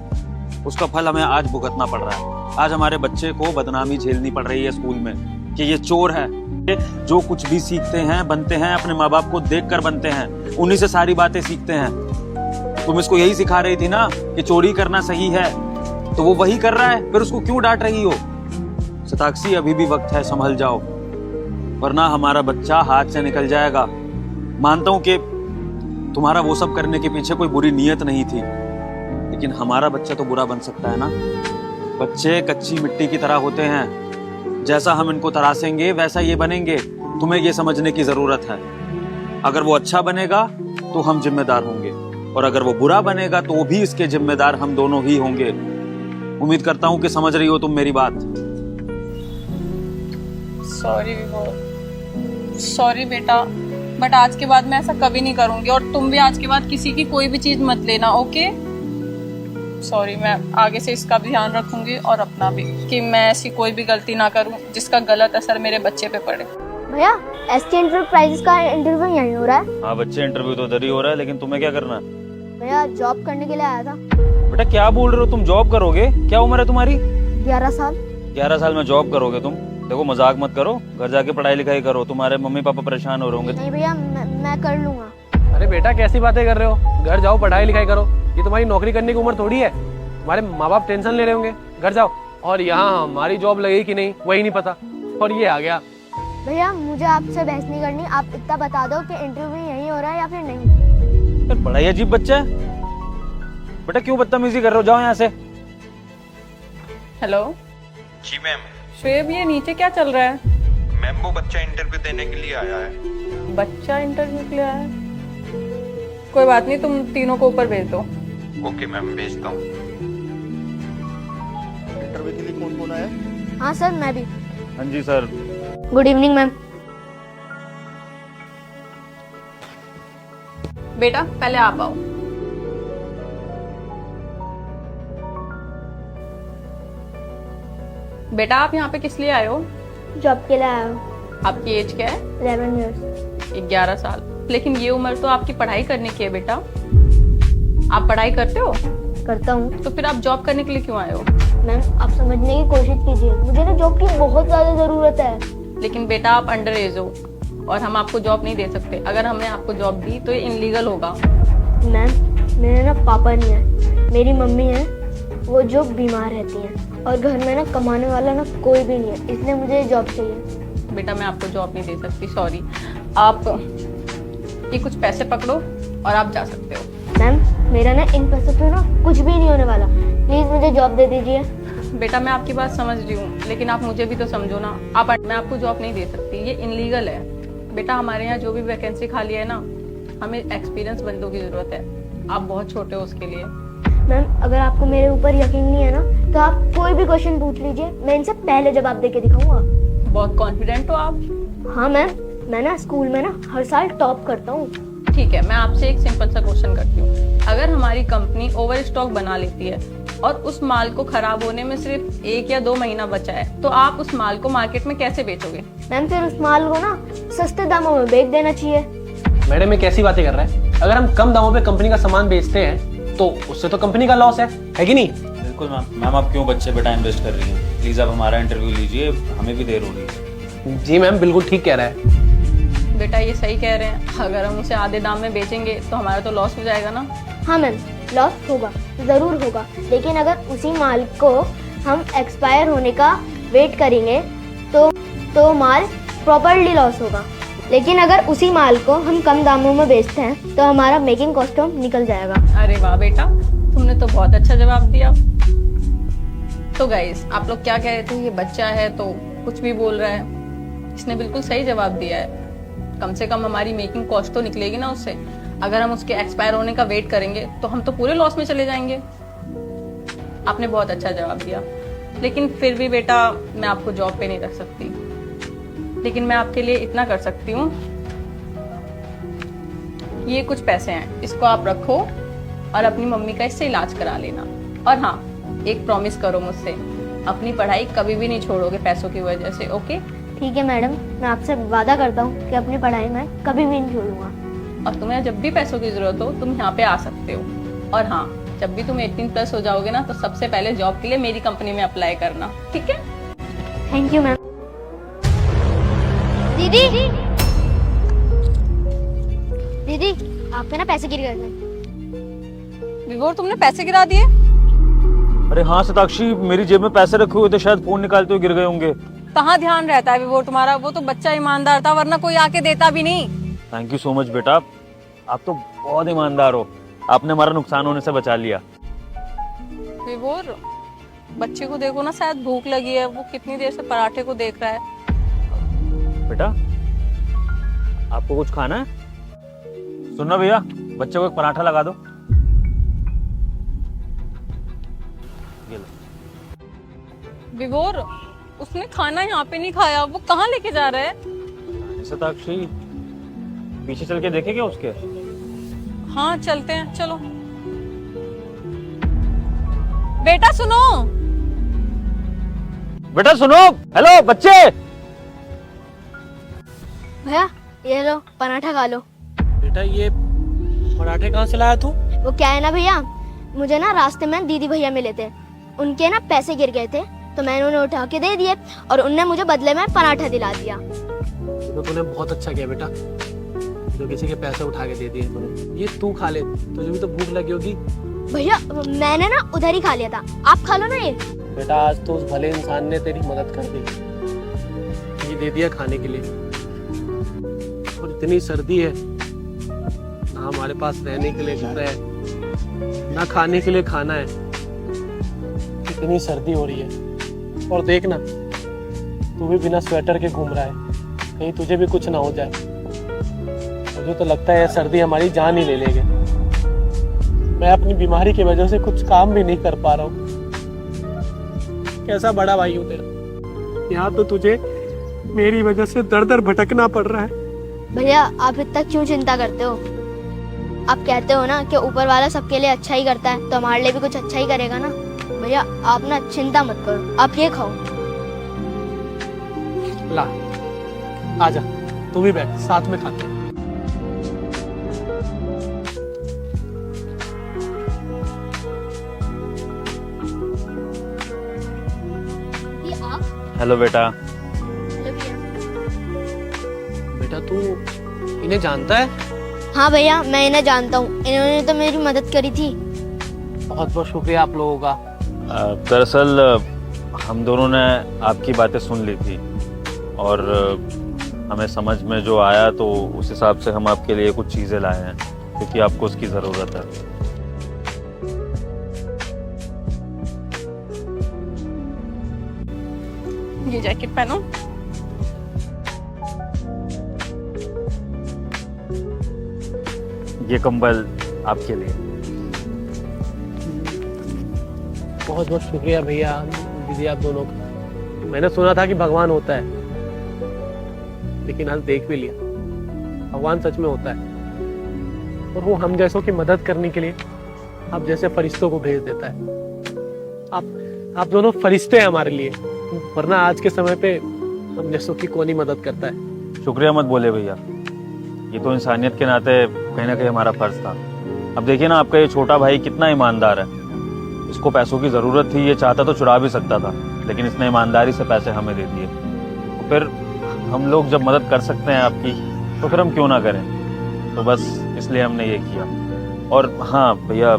उसका फल हमें आज भुगतना पड़ रहा है। आज हमारे बच्चे को बदनामी झेलनी पड़ रही है स्कूल में कि ये चोर है। जो कुछ भी सीखते हैं बनते हैं अपने माँ बाप को देखकर बनते हैं, उन्हीं से सारी बातें सीखते हैं। तुम इसको यही सिखा रही थी ना कि चोरी करना सही है, तो वो वही कर रहा है, फिर उसको क्यों डांट रही हो? शताक्षी, अभी भी वक्त है, संभल जाओ, वरना हमारा बच्चा हाथ से निकल जाएगा। मानता हूं कि तुम्हारा वो सब करने के पीछे कोई बुरी नीयत नहीं थी, लेकिन हमारा बच्चा तो बुरा बन सकता है ना। बच्चे कच्ची मिट्टी की तरह होते हैं, जैसा हम इनको तरासेंगे वैसा ये बनेंगे। तुम्हें ये समझने की जरूरत है, अगर वो अच्छा बनेगा तो हम जिम्मेदार होंगे, और अगर वो बुरा बनेगा तो भी इसके जिम्मेदार हम दोनों ही होंगे। उम्मीद करता हूं कि समझ रही हो तुम मेरी बात। सॉरी बेटा, बट आज के बाद मैं ऐसा कभी नहीं करूंगी, और तुम भी आज के बाद किसी की कोई भी चीज मत लेना, ओके? सॉरी, मैं आगे से इसका भी ध्यान रखूंगी और अपना भी, कि मैं ऐसी कोई भी गलती ना करूं जिसका गलत असर मेरे बच्चे पे पड़े। भैया एसटी एंटरप्राइजेस का इंटरव्यू यहीं हो रहा है। हाँ बच्चे, इंटरव्यू तो उधर ही हो रहा है, लेकिन तुम्हें क्या करना है? भैया जॉब करने के लिए आया था। बेटा क्या बोल रहे हो? तुम जॉब करोगे? क्या उम्र है तुम्हारी? 11 साल। 11 साल में जॉब करोगे तुम? देखो मजाक मत करो, घर जाके पढ़ाई लिखाई करो, तुम्हारे मम्मी पापा परेशान हो रहे होंगे। नहीं भैया, मैं कर लूंगा। अरे बेटा कैसी बातें कर रहे हो? घर जाओ पढ़ाई लिखाई करो, ये तुम्हारी नौकरी करने की उम्र थोड़ी है। तुम्हारे माँ बाप टेंशन ले रहे होंगे, घर जाओ। और यहाँ हमारी जॉब लगेगी कि नहीं वही नहीं पता, और ये आ गया। भैया मुझे आपसे बहस नहीं करनी, आप इतना बता दो कि इंटरव्यू यहीं हो रहा है या फिर नहीं। यार बड़ा ही अजीब बच्चा है। बेटा क्यों बदतमीजी कर रहे हो? जाओ यहाँ से। हेलो जी मैम। श्वेब, ये नीचे क्या चल रहा है? मैम वो बच्चा इंटरव्यू देने के लिए आया है। बच्चा इंटरव्यू के लिए आया है? कोई बात नहीं, तुम तीनों को ऊपर भेज दो। ओके मैम, भेजता हूँ। इंटरव्यू के लिए कौन कौन आया? हाँ सर, मैं भी। हाँ जी सर। Good evening ma'am. बेटा पहले आप आओ। बेटा आप यहाँ पे किस लिए आए हो? जॉब के लिए आया हूँ। आपकी एज क्या है? 11 years। 11 साल। लेकिन ये उम्र तो आपकी पढ़ाई करने की है बेटा। आप पढ़ाई करते हो? करता हूँ। तो फिर आप जॉब करने के लिए क्यों आए हो? मैम आप समझने की कोशिश कीजिए, मुझे ना जॉब की बहुत ज्यादा जरूरत है। लेकिन बेटा आप अंडर एज हो और हम आपको जॉब नहीं दे सकते। अगर हमने आपको जॉब दी तो ये इनलीगल होगा। मैम मेरे ना पापा नहीं है, मेरी मम्मी है, वो जो बीमार रहती हैं और घर में ना कमाने वाला ना कोई भी नहीं है, इसलिए मुझे जॉब चाहिए। बेटा मैं आपको जॉब नहीं दे सकती, सॉरी। आप ये कुछ पैसे पकड़ो और आप जा सकते हो। मैम मेरा ना इन पैसों पे ना कुछ भी नहीं होने वाला, प्लीज मुझे जॉब दे दीजिए। बेटा मैं आपकी बात समझ रही हूँ, लेकिन आप मुझे भी तो समझो ना। मैं आपको जॉब नहीं दे सकती, ये इनलीगल है। बेटा हमारे यहाँ जो भी वैकेंसी खाली है ना, हमें एक्सपीरियंस बंदों की जरूरत है। आप बहुत छोटे हो उसके लिए। मैम अगर आपको मेरे ऊपर यकीन नहीं है ना, तो आप कोई भी क्वेश्चन पूछ लीजिए, मैं इनसे पहले जवाब दे के दिखाऊंगा। बहुत कॉन्फिडेंट हो आप। हाँ मैम, मैं ना स्कूल में ना हर साल टॉप करता हूँ। ठीक है, मैं आपसे एक सिंपल सा क्वेश्चन करती हूँ। अगर हमारी कंपनी ओवर स्टॉक बना लेती है और उस माल को खराब होने में सिर्फ 1 या 2 महीना बचा है, तो आप उस माल को मार्केट में कैसे बेचोगे? मैम फिर उस माल को ना सस्ते दामों में बेच देना चाहिए। मैडम ये कैसी बातें कर रहा है? अगर हम कम दामों पे कंपनी का सामान बेचते हैं तो उससे तो कंपनी का लॉस है कि नहीं? बिल्कुल मैम। मैम आप क्यों बच्चे पे टाइम वेस्ट कर रही हैं? प्लीज आप हमारा इंटरव्यू लीजिए, हमें भी देर हो रही है। जी मैम बिल्कुल ठीक कह रहा है। बेटा ये सही कह रहे हैं, अगर हम उसे आधे दाम में बेचेंगे तो हमारा तो लॉस हो जाएगा ना। हाँ मैम लॉस होगा, जरूर होगा, लेकिन अगर उसी माल को हम एक्सपायर होने का वेट करेंगे तो माल प्रॉपर्ली लॉस होगा। लेकिन अगर उसी माल को हम कम दामों में बेचते हैं तो हमारा मेकिंग कॉस्ट निकल जाएगा। अरे वाह बेटा, तुमने तो बहुत अच्छा जवाब दिया। तो गाइस आप लोग क्या कह रहे थे? ये बच्चा है तो कुछ भी बोल रहा है। इसने बिल्कुल सही जवाब दिया है। कम से कम हमारी मेकिंग कॉस्ट तो निकलेगी ना उससे। अगर हम उसके एक्सपायर होने का वेट करेंगे तो हम तो पूरे लॉस में चले जाएंगे। आपने बहुत अच्छा जवाब दिया, लेकिन फिर भी बेटा मैं आपको जॉब पे नहीं रख सकती। लेकिन मैं आपके लिए इतना कर सकती हूँ, ये कुछ पैसे हैं, इसको आप रखो और अपनी मम्मी का इससे इलाज करा लेना। और हाँ, एक प्रॉमिस करो मुझसे, अपनी पढ़ाई कभी भी नहीं छोड़ोगे पैसों की वजह से। ओके? ठीक है मैडम, मैं आपसे वादा करता हूँ कि अपनी पढ़ाई में कभी भी नहीं छोड़ूंगा। और तुम्हें जब भी पैसों की जरूरत हो तुम यहाँ पे आ सकते हो। और हाँ, जब भी तुम 18+ हो जाओगे ना, तो सबसे पहले जॉब के लिए मेरी कंपनी में अप्लाई करना, ठीक है? Thank you ma'am. दीदी दीदी आपके ना पैसे गिर गए थे। विभोर तुमने पैसे गिरा दिए? अरे हाँ शताक्षी, मेरी जेब में पैसे रखे हुए थे, शायद फोन निकालते हुए गिर गए होंगे। कहाँ ध्यान रहता है विभोर तुम्हारा? वो तो बच्चा ईमानदार था, वरना कोई आके देता भी नहीं। थैंक यू सो मच बेटा, आप तो बहुत ईमानदार हो। आपने हमारा नुकसान होने से बचा लिया। विभोर बच्चे को देखो ना, शायद भूख लगी है, वो कितनी देर से पराठे को देख रहा है। बेटा आपको कुछ खाना है? सुनना भैया, बच्चे को एक पराठा लगा दो। ये लो। विभोर उसने खाना यहाँ पे नहीं खाया, वो कहाँ लेके जा रहा है? शताक्षी पीछे चल के देखे क्या उसके? हाँ चलते हैं, चलो। बेटा सुनो, बेटा सुनो, हेलो बच्चे। भैया ये लो पराठा खा लो। बेटा ये पराठे कहाँ से लाया तू? वो क्या है ना भैया, मुझे ना रास्ते में दीदी भैया मिले थे, उनके ना पैसे गिर गए थे, तो मैंने उन्हें उठा के दे दिए और उनने मुझे बदले में पराठा दिला दिया। तो तूने बहुत अच्छा किया बेटा, जो किसी के पैसे उठा के दे दिए तूने। ये तू खा ले, तुझे भी तो भूख लगी होगी। भैया मैंने ना उधर ही खा लिया था, आप खा लो ना ये। बेटा आज तो उस भले इंसान ने तेरी मदद कर दी, ये दे दिया खाने के लिए। और इतनी सर्दी है, ना हमारे पास रहने के लिए घर है, ना खाने के लिए खाना है, इतनी सर्दी हो रही है। और देखना तू भी बिना स्वेटर के घूम रहा है, कहीं तुझे भी कुछ ना हो जाए। मुझे तो लगता है सर्दी हमारी जान ही ले लेगी। मैं अपनी बीमारी की वजह से कुछ काम भी नहीं कर पा रहा हूँ। कैसा बड़ा भाई हूँ तेरा, यहाँ तो तुझे मेरी वजह से दर दर भटकना पड़ रहा है। भैया आप इतना क्यों चिंता करते हो? आप कहते हो ना कि ऊपर वाला सबके लिए अच्छा ही करता है, तो हमारे लिए भी कुछ अच्छा ही करेगा ना। भैया आप ना चिंता मत करो, आप ये खाओ। ला आजा, तू भी बैठ, साथ में खाते हैं। ये आप हेलो बेटा। बेटा तू इन्हें जानता है? हाँ भैया मैं इन्हें जानता हूँ, इन्होंने तो मेरी मदद करी थी। बहुत बहुत शुक्रिया आप लोगों का। दरअसल हम दोनों ने आपकी बातें सुन ली थी और हमें समझ में जो आया तो उस हिसाब से हम आपके लिए कुछ चीज़ें लाए हैं क्योंकि आपको उसकी ज़रूरत है। ये जैकेट पहनो। ये कंबल आपके लिए। बहुत बहुत शुक्रिया भैया दीदी आप दोनों का। मैंने सुना था कि भगवान होता है, लेकिन आज देख भी लिया भगवान सच में होता है और वो हम जैसों की मदद करने के लिए आप जैसे फरिश्तों को भेज देता है। आप दोनों फरिश्ते हैं हमारे लिए, वरना आज के समय पे हम जैसों की कौन ही मदद करता है। शुक्रिया मत बोले भैया, ये तो इंसानियत के नाते कहीं ना कहीं हमारा फर्ज था। अब देखिए ना आपका ये छोटा भाई कितना ईमानदार है। इसको पैसों की ज़रूरत थी, ये चाहता तो चुरा भी सकता था, लेकिन इसने ईमानदारी से पैसे हमें दे दिए। तो फिर हम लोग जब मदद कर सकते हैं आपकी तो फिर हम क्यों ना करें। तो बस इसलिए हमने ये किया। और हाँ भैया,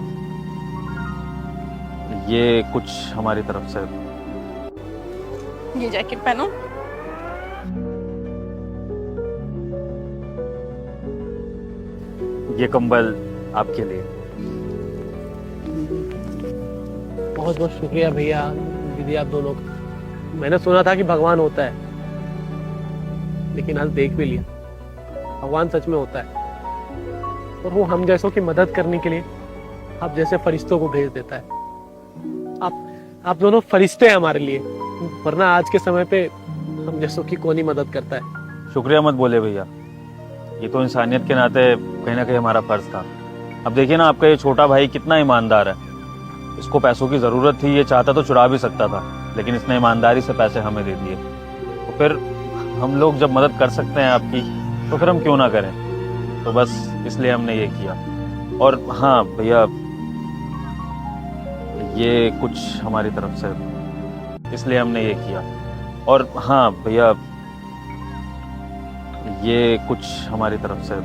ये कुछ हमारी तरफ से। ये जैकेट पहनो। ये कंबल आपके लिए। बहुत बहुत शुक्रिया भैया दीदी आप दोनों का। मैंने सुना था कि भगवान होता है, लेकिन आज देख भी लिया भगवान सच में होता है और वो हम जैसों की मदद करने के लिए आप जैसे फरिश्तों को भेज देता है। आप दोनों फरिश्ते हैं हमारे लिए, वरना आज के समय पे हम जैसों की कौन ही मदद करता है। शुक्रिया मत बोले भैया, ये तो इंसानियत के नाते कहीं ना कहीं हमारा फर्ज था। अब देखिए ना आपका ये छोटा भाई कितना ईमानदार है। इसको पैसों की ज़रूरत थी, ये चाहता तो चुरा भी सकता था, लेकिन इसने ईमानदारी से पैसे हमें दे दिए। तो फिर हम लोग जब मदद कर सकते हैं आपकी तो फिर हम क्यों ना करें। तो बस इसलिए हमने ये किया। और हाँ भैया, ये कुछ हमारी तरफ से, इसलिए हमने ये किया। और हाँ भैया, ये कुछ हमारी तरफ से।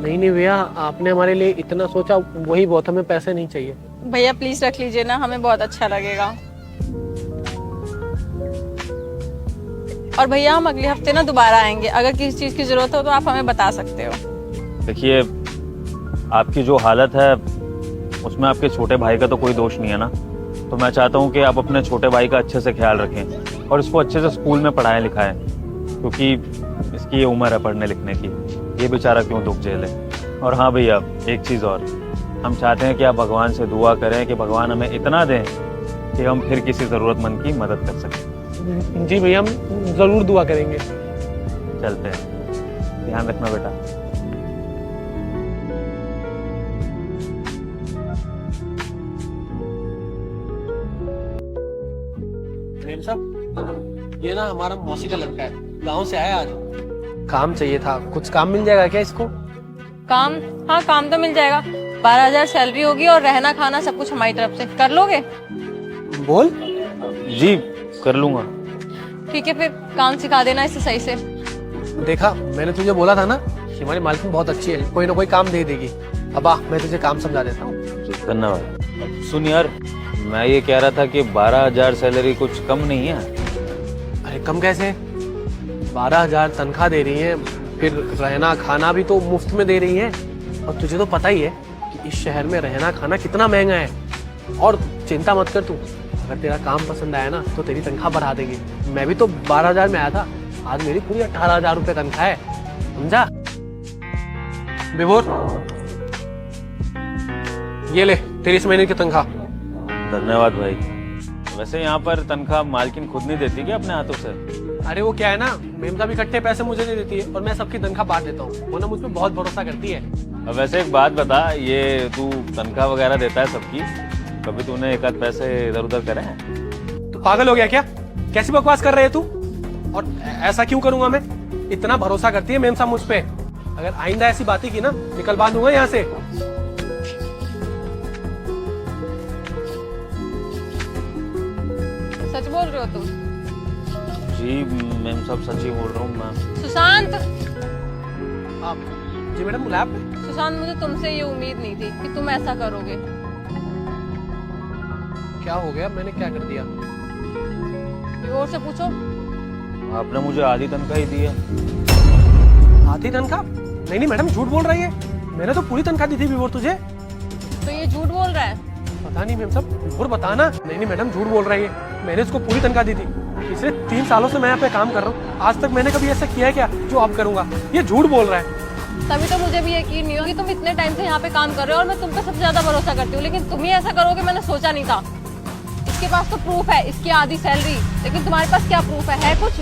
नहीं भैया, आपने हमारे लिए इतना सोचा वही बहुत, हमें पैसे नहीं चाहिए। भैया प्लीज रख लीजिए ना, हमें बहुत अच्छा लगेगा। और भैया हम अगले हफ्ते ना दोबारा आएंगे, अगर किसी चीज की जरूरत हो तो आप हमें बता सकते हो। देखिए आपकी जो हालत है उसमें आपके छोटे भाई का तो कोई दोष नहीं है ना। तो मैं चाहता हूँ कि आप अपने छोटे भाई का अच्छे से ख्याल रखें और इसको अच्छे से स्कूल में पढ़ाएं लिखाएं, क्योंकि इसकी ये उम्र है पढ़ने लिखने की। ये बेचारा क्यों दुख झेले। और हाँ भैया, एक चीज़ और, हम चाहते हैं कि आप भगवान से दुआ करें कि भगवान हमें इतना दें कि हम फिर किसी ज़रूरतमंद की मदद कर सकें। जी भैया, हम ज़रूर दुआ करेंगे। चलते हैं, ध्यान रखना बेटा। प्रेम साहब, ये ना हमारा मौसी का लड़का है, गांव से आया आज। काम चाहिए था, कुछ काम मिल जाएगा क्या इसको? काम? हाँ काम तो मिल जाएगा। 12,000 सैलरी होगी और रहना खाना सब कुछ हमारी तरफ से। कर लोगे? बोल। जी कर लूँगा। ठीक है, फिर काम सिखा देना इसे सही से। देखा, मैंने तुझे बोला था ना कि हमारी मालकिन बहुत अच्छी है, कोई ना कोई काम दे देगी। अब आ, मैं तुझे काम समझा देता हूँ। धन्यवाद। सुन यार, मैं ये कह रहा था कि 12,000 सैलरी कुछ कम नहीं है। अरे कम कैसे? 12,000 तनख्वाह दे रही है, फिर रहना खाना भी तो मुफ्त में दे रही है। और तुझे तो पता ही है कि इस शहर में रहना खाना कितना महंगा है। और चिंता मत कर तू, अगर तेरा काम पसंद आया ना तो तेरी तनख्वाह बढ़ा देंगे। मैं भी तो 12,000 में आया था, आज मेरी पूरी 18,000 रुपये तनख्वाह है, समझा? विभोर, ये ले तेरी इस महीने की तनख्वाह। धन्यवाद भाई। वैसे यहाँ पर तनख्वाह मालकिन खुद नहीं देती क्या अपने हाथों से? अरे वो क्या है ना, मेमसा भी इकट्ठे पैसे मुझे दे देती है और मैं सबकी तनख्वाह बांट देता हूँ। वो ना मुझ पर बहुत भरोसा करती है। अब वैसे एक बात बता, ये तू तनख्वाह वगैरह देता है सबकी, कभी तूने एक आध पैसे इधर उधर करे हैं? तू पागल हो गया क्या? कैसी बकवास कर रहे है तू? और ऐसा क्यों करूंगा मैं? इतना भरोसा करती है मेमसा मुझ पे। अगर आइंदा ऐसी बातें की ना, निकलवा दूंगा यहाँ से। सच बोल रहे हो तुम? जी मैम, सब सच ही बोल रहा हूँ मैं। सुशांत, जी मैडम, बुलाया आपने? सुशांत मुझे तुमसे ये उम्मीद नहीं थी कि तुम ऐसा करोगे। क्या हो गया? मैंने क्या कर दिया? विभोर से पूछो। आपने मुझे आधी तनख्वाह ही दी है। आधी तनख्वाह? नहीं नहीं मैडम, झूठ बोल रही है। मैंने तो पूरी तनख्वाह दी थी विभोर तुझे। तो ये झूठ बोल रहा है? पता नहीं मैम साहब, विभोर बताना। नहीं नहीं मैडम, झूठ बोल रही है। मैंने इसको पूरी तनख्वाह दी थी। पिछले 3 सालों से मैं यहाँ पे काम कर रहा हूँ, आज तक मैंने कभी ऐसा किया है क्या जो अब करूंगा? ये झूठ बोल रहा है। तभी तो मुझे भी यकीन नहीं हो कि तुम इतने टाइम से यहाँ पे काम कर रहे हो और मैं तुम पे सबसे ज्यादा भरोसा करती हूँ, लेकिन तुम ही ऐसा करोगे मैंने सोचा नहीं था। इसके पास तो प्रूफ है, इसकी आधी सैलरी, लेकिन तुम्हारे पास क्या प्रूफ है कुछ?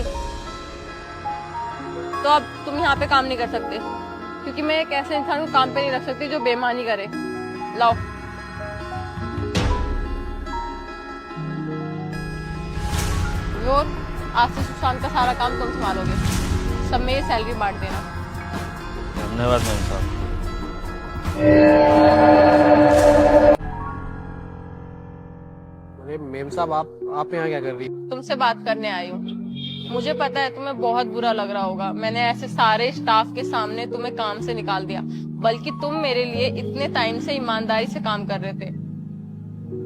तो अब तुम यहाँ पे काम नहीं कर सकते, क्योंकि मैं एक ऐसे इंसान को काम पे नहीं रख सकती जो बेईमानी करे। लाओ। और आज से सुशांत का सारा काम तुम संभालोगे, सब में ये सैलरी बांट देना। धन्यवाद मैम साहब। अरे मेम साहब, आप यहाँ क्या कर रही? तुमसे बात करने आई हूँ। मुझे पता है तुम्हें बहुत बुरा लग रहा होगा, मैंने ऐसे सारे स्टाफ के सामने तुम्हें काम से निकाल दिया, बल्कि तुम मेरे लिए इतने टाइम से ईमानदारी से काम कर रहे थे।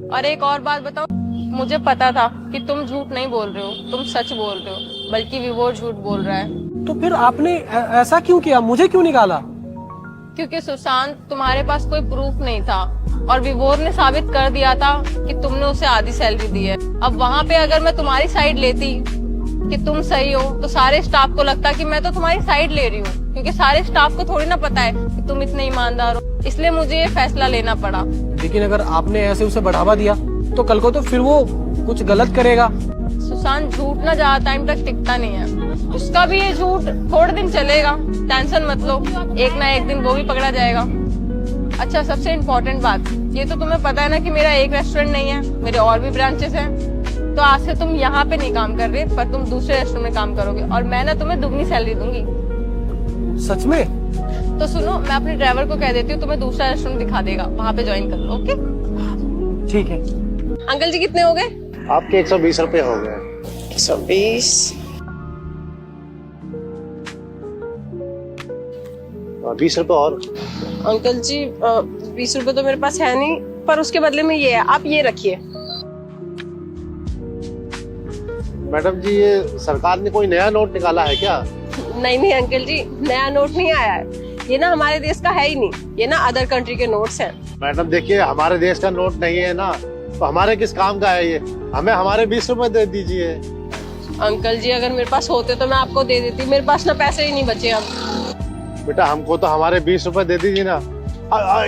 और एक और बात बताओ, मुझे पता था कि तुम झूठ नहीं बोल रहे हो, तुम सच बोल रहे हो, बल्कि विभोर झूठ बोल रहा है। तो फिर आपने ऐसा क्यों किया? मुझे क्यों निकाला? क्योंकि सुशांत, तुम्हारे पास कोई प्रूफ नहीं था और विभोर ने साबित कर दिया था कि तुमने उसे आधी सैलरी दी है। अब वहाँ पे अगर मैं तुम्हारी साइड लेती कि तुम सही हो, तो सारे स्टाफ को लगता कि मैं तो तुम्हारी साइड ले रही हूँ, क्योंकि सारे स्टाफ को थोड़ी ना पता है कि तुम इतने ईमानदार हो। इसलिए मुझे ये फैसला लेना पड़ा। लेकिन अगर आपने ऐसे उसे बढ़ावा दिया तो कल को तो फिर वो कुछ गलत करेगा। सुशांत, झूठ ना ज्यादा टाइम तक टिकता नहीं है, उसका भी ये झूठ थोड़े दिन चलेगा, टेंशन मत लो, एक ना एक दिन वो भी पकड़ा जाएगा। अच्छा, सबसे इम्पोर्टेंट बात, ये तो तुम्हें पता है ना कि मेरा एक रेस्टोरेंट नहीं है, मेरे और भी ब्रांचेस हैं। तो आज से तुम यहाँ पे नहीं काम कर रहे, पर तुम दूसरे रेस्टोरेंट में काम करोगे और मैं ना तुम्हें दुगनी सैलरी दूंगी। सच में? तो सुनो, मैं अपने ड्राइवर को कह देती हूँ तुम्हें दूसरा रेस्टोरेंट दिखा देगा, वहाँ पे ज्वाइन कर लो। ओके? ठीक है। अंकल जी, कितने हो गए? आपके 120 रुपए हो गए। 120। 20 रुपए और। अंकल जी, 20 रुपए तो मेरे पास है नहीं, पर उसके बदले में ये है, आप ये रखिए। मैडम जी, ये सरकार ने कोई नया नोट निकाला है क्या? नहीं नहीं अंकल जी, नया नोट नहीं आया है, ये ना हमारे देश का है ही नहीं, ये ना अदर कंट्री के नोट्स हैं। मैडम देखिए, हमारे देश का नोट नहीं है ना, तो हमारे किस काम का है ये? हमें हमारे 20 रुपए दे दीजिए। अंकल जी, अगर मेरे पास होते तो मैं आपको दे देती, मेरे पास ना पैसे ही नहीं बचे अब। बेटा, हमको तो हमारे 20 रुपए दे दीजिए ना।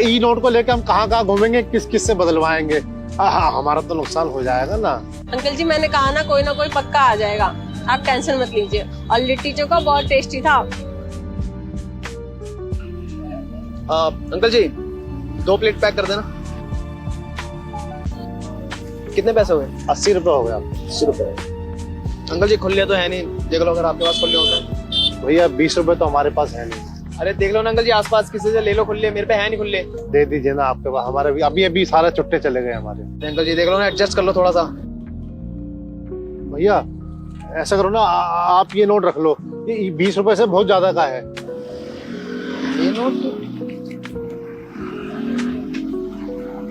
ई नोट को लेकर हम कहाँ कहाँ घूमेंगे, किस किस से बदलवाएंगे? हमारा तो नुकसान हो जाएगा ना। अंकल जी, मैंने कहा ना कोई पक्का आ जाएगा, आप टेंशन मत लीजिए। और लिट्टी चोखा बहुत टेस्टी था। अंकल जी, 2 प्लेट पैक कर देना। कितने पैसे हुए? 80 रुपए हो गया। 80 रुपए। अंकल जी, खुले तो है नहीं, देख लो अगर आपके पास खुले होते। भैया 20 रुपए तो हमारे पास है नहीं। अरे देख लो ना अंकल जी, आसपास किसी से ले लो खुले, मेरे पे है नहीं खुले। दे दीजिए ना, आपके पास हमारे भी अभी सारे चुट्टे चले गए हमारे। अंकल जी देख लो ना, एडजस्ट कर लो थोड़ा सा। भैया ऐसा करो ना, आप ये नोट रख लो, ये 20 रुपए से बहुत ज्यादा का है। ये नोट?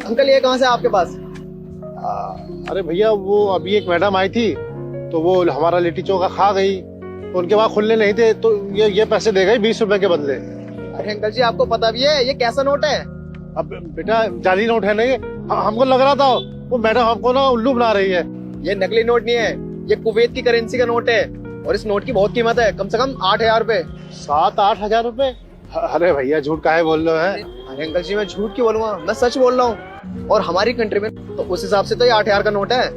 अंकल, ये कहाँ से आपके पास? अरे भैया, वो अभी एक मैडम आई थी, तो वो हमारा लिट्टी चोखा खा गई, तो उनके वहाँ खुले नहीं थे, तो ये पैसे दे गए 20 रुपए के बदले। अरे अंकल जी, आपको पता भी है ये कैसा नोट है? अब बेटा, जाली नोट है ना ये, हमको लग रहा था वो मैडम हमको ना उल्लू बना रही है। ये नकली नोट नहीं है, ये कुवैत की करेंसी का नोट है और इस नोट की बहुत कीमत है, कम से कम 8,000 रुपए। 7-8 हजार रुपए? अरे भैया झूठ काहे बोल रहे हैं? अरे अंकल जी मैं झूठ क्यों बोलूंगा, मैं सच बोल रहा हूँ। और हमारी कंट्री में तो उस हिसाब से तो ये 8,000 का नोट है।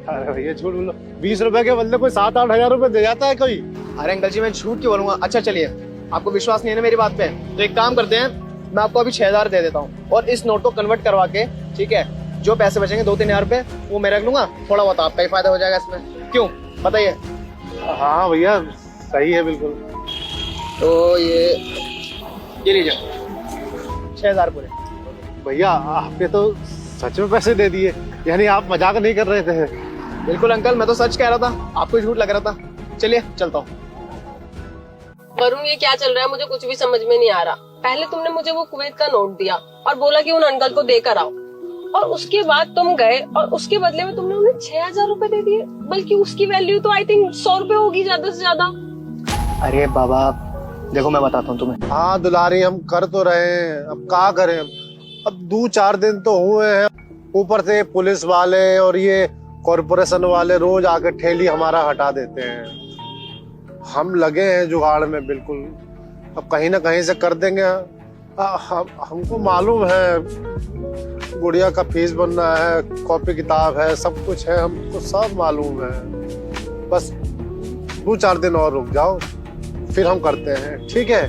अरे भैया झूठ बोलो, 20 रुपए के बदले कोई 7-8 हजार रुपए दे जाता है कोई? अरे अंकल जी मैं झूठ क्यों बोलूंगा। अच्छा चलिए, आपको विश्वास नहीं है ना मेरी बात पे, तो एक काम करते हैं, मैं आपको अभी 6,000 दे देता हूँ और इस नोट को कन्वर्ट करवा के, ठीक है, जो पैसे बचेंगे 2-3 हजार रुपए वो मैं रख लूंगा, थोड़ा बहुत आपका ही फायदा हो जाएगा इसमें। क्यों बताइए? हाँ भैया सही है बिल्कुल। तो ये लीजिए 6,000 पूरे। भैया आपने तो सच में पैसे दे दिए, यानी आप मजाक नहीं कर रहे थे? बिल्कुल अंकल, मैं तो सच कह रहा था, आपको झूठ लग रहा था। चलिए चलता हूँ। वरुण ये क्या चल रहा है, मुझे कुछ भी समझ में नहीं आ रहा। पहले तुमने मुझे वो कुवैत का नोट दिया और बोला कि उन अंकल को देकर आओ, और उसके बाद तुम गए और उसके बदले में तुमने उन्हें 6,000 रुपए दे दिए, बल्कि उसकी वैल्यू तो आई थिंक 100 रुपए होगी ज्यादा से ज्यादा। अरे बाबा देखो मैं बताता हूँ तुम्हें। हाँ दुलारी हम कर तो रहे हैं, अब क्या करें, अब 2-4 दिन तो हुए हैं, ऊपर से पुलिस वाले और ये कॉर्पोरेशन वाले रोज आके ठेली हमारा हटा देते हैं। हम लगे हैं जुगाड़ में बिल्कुल, अब कहीं ना कहीं से कर देंगे। हमको मालूम है गुड़िया का फीस बनना है, कॉपी किताब है, सब कुछ है, हमको सब मालूम है। बस 2-4 दिन और रुक जाओ, फिर हम करते हैं, ठीक है?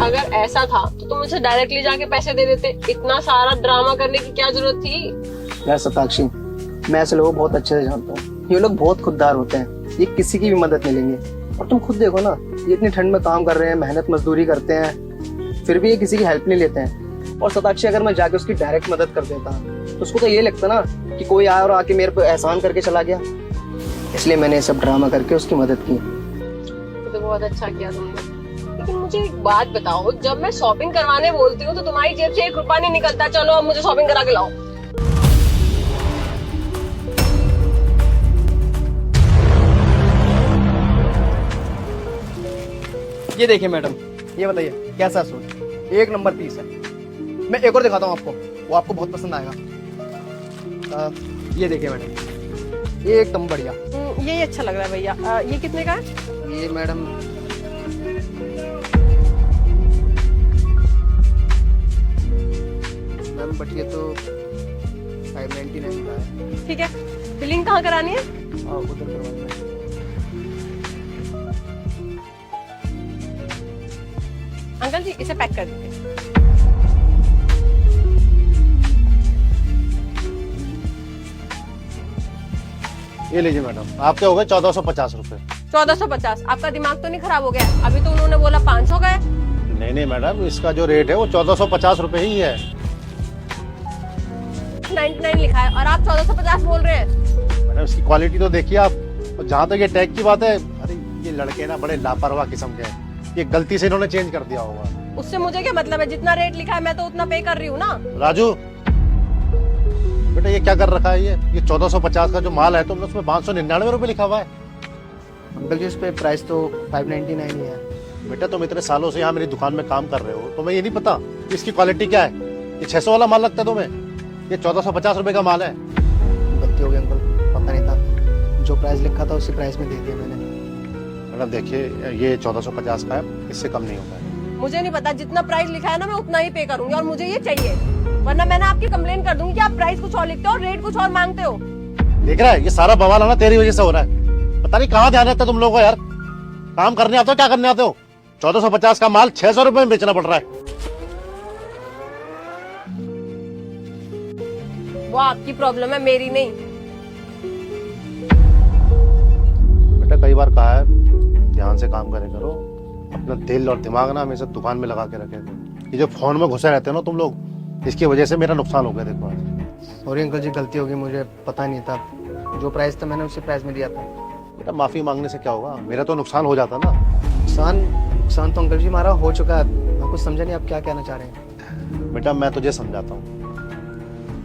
अगर ऐसा था तो तुम मुझे डायरेक्टली जाके पैसे दे देते, इतना सारा ड्रामा करने की क्या जरूरत थी? यार सताक्षी, मैं ऐसे लोगों को बहुत अच्छे से जानता हूँ, ये लोग बहुत खुददार होते हैं, ये किसी की भी मदद नहीं लेंगे। और तुम खुद देखो ना, ये इतनी ठंड में काम कर रहे हैं, मेहनत मजदूरी करते हैं, फिर भी ये किसी की हेल्प नहीं लेते हैं। और सताक्षी अगर मैं जाके उसकी डायरेक्ट मदद कर देता तो उसको तो ये लगता ना कि कोई आया और आके मेरे पे एहसान करके चला गया, इसलिए मैंने ये सब ड्रामा करके उसकी मदद की। तो बहुत अच्छा किया तुमने। लेकिन मुझे एक बात बताओ, जब मैं शॉपिंग करवाने बोलती हूँ तो तुम्हारी जेब से 1 रुपया नहीं निकलता, चलो अब मुझे शॉपिंग करा के लाओ। ये देखिए मैडम, ये बताइए कैसा सूट? 1 नंबर पीस है। मैं एक और दिखाता हूँ आपको, वो आपको बहुत पसंद आएगा। ये देखिए मैडम, एकदम बढ़िया। ये अच्छा लग रहा है भैया। ये कितने का है? ये मैडम बट ये तो 599 का है। ठीक है, बिलिंग कहाँ करानी है? उधर करवाना है। अंकल जी इसे पैक कर दीजिए। ये लीजिए मैडम, आपके हो गए 1450 रुपए। 1450? आपका दिमाग तो नहीं खराब हो गया? अभी तो उन्होंने बोला 500 का है। नहीं मैडम, इसका जो रेट है वो 1450 रुपए ही है। 99 लिखा है और आप 1450 बोल रहे हैं। मैडम इसकी क्वालिटी तो देखिए आप। और जहाँ तक ये टैग की बात है, अरे ये लड़के ना बड़े लापरवाह किस्म के हैं, ये गलती से इन्होंने चेंज कर दिया होगा। उससे मुझे क्या मतलब है, जितना रेट लिखा है मैं तो उतना पे कर रही हूँ ना। राजू बेटा ये क्या कर रखा है, ये 1450 का जो माल है तुमने उसमें 599 रुपए लिखा हुआ है। अंकल जी उस पे प्राइस तो 599 ही है। बेटा तुम इतने सालों से यहाँ मेरी दुकान में काम कर रहे हो, तुम्हें ये नहीं पता कि इसकी क्वालिटी क्या है? ये 600 वाला माल लगता है तुम्हें, ये 1450 रुपए का माल है। गलती हो गई अंकल, पता नहीं था, जो प्राइस लिखा था उसी प्राइस में दे दिया मैंने। मैडम देखिए ये 1450 का है, इससे कम नहीं होता है। मुझे नहीं पता, जितना प्राइस लिखा है ना मैं उतना ही पे करूंगी और मुझे ये चाहिए, वरना मैंने आपकी कंप्लेन कर दूंगी कि आप प्राइस कुछ और लिखते हो और रेट कुछ और मांगते हो। देख रहा है ये सारा बवाल है ना तेरी वजह से हो रहा है। पता नहीं कहाँ ध्यान रहता है तुम लोगों को यार। काम करने आते हो, क्या करने आते हो? 1450 का माल 600 रुपए में बेचना पड़ रहा है। वो आपकी प्रॉब्लम है, मेरी नहीं। बेटा कई बार कहा है ध्यान से काम करे करो, अपना दिल और दिमाग ना हमेशा दुकान में लगा के रखे थे। ये जो फोन में घुसे रहते हैं ना तुम लोग, इसकी वजह से मेरा नुकसान हो गया। देखो आज सॉरी अंकल जी, गलती हो गई, मुझे पता नहीं था। जो प्राइस था मैंने उसी प्राइस में दिया था। बेटा माफी मांगने से क्या होगा, मेरा तो नुकसान हो जाता ना। नुकसान तो अंकल जी हमारा हो चुका है, मैं कुछ समझा नहीं आप क्या कहना चाह रहे हैं। बेटा मैं तुझे समझाता हूँ,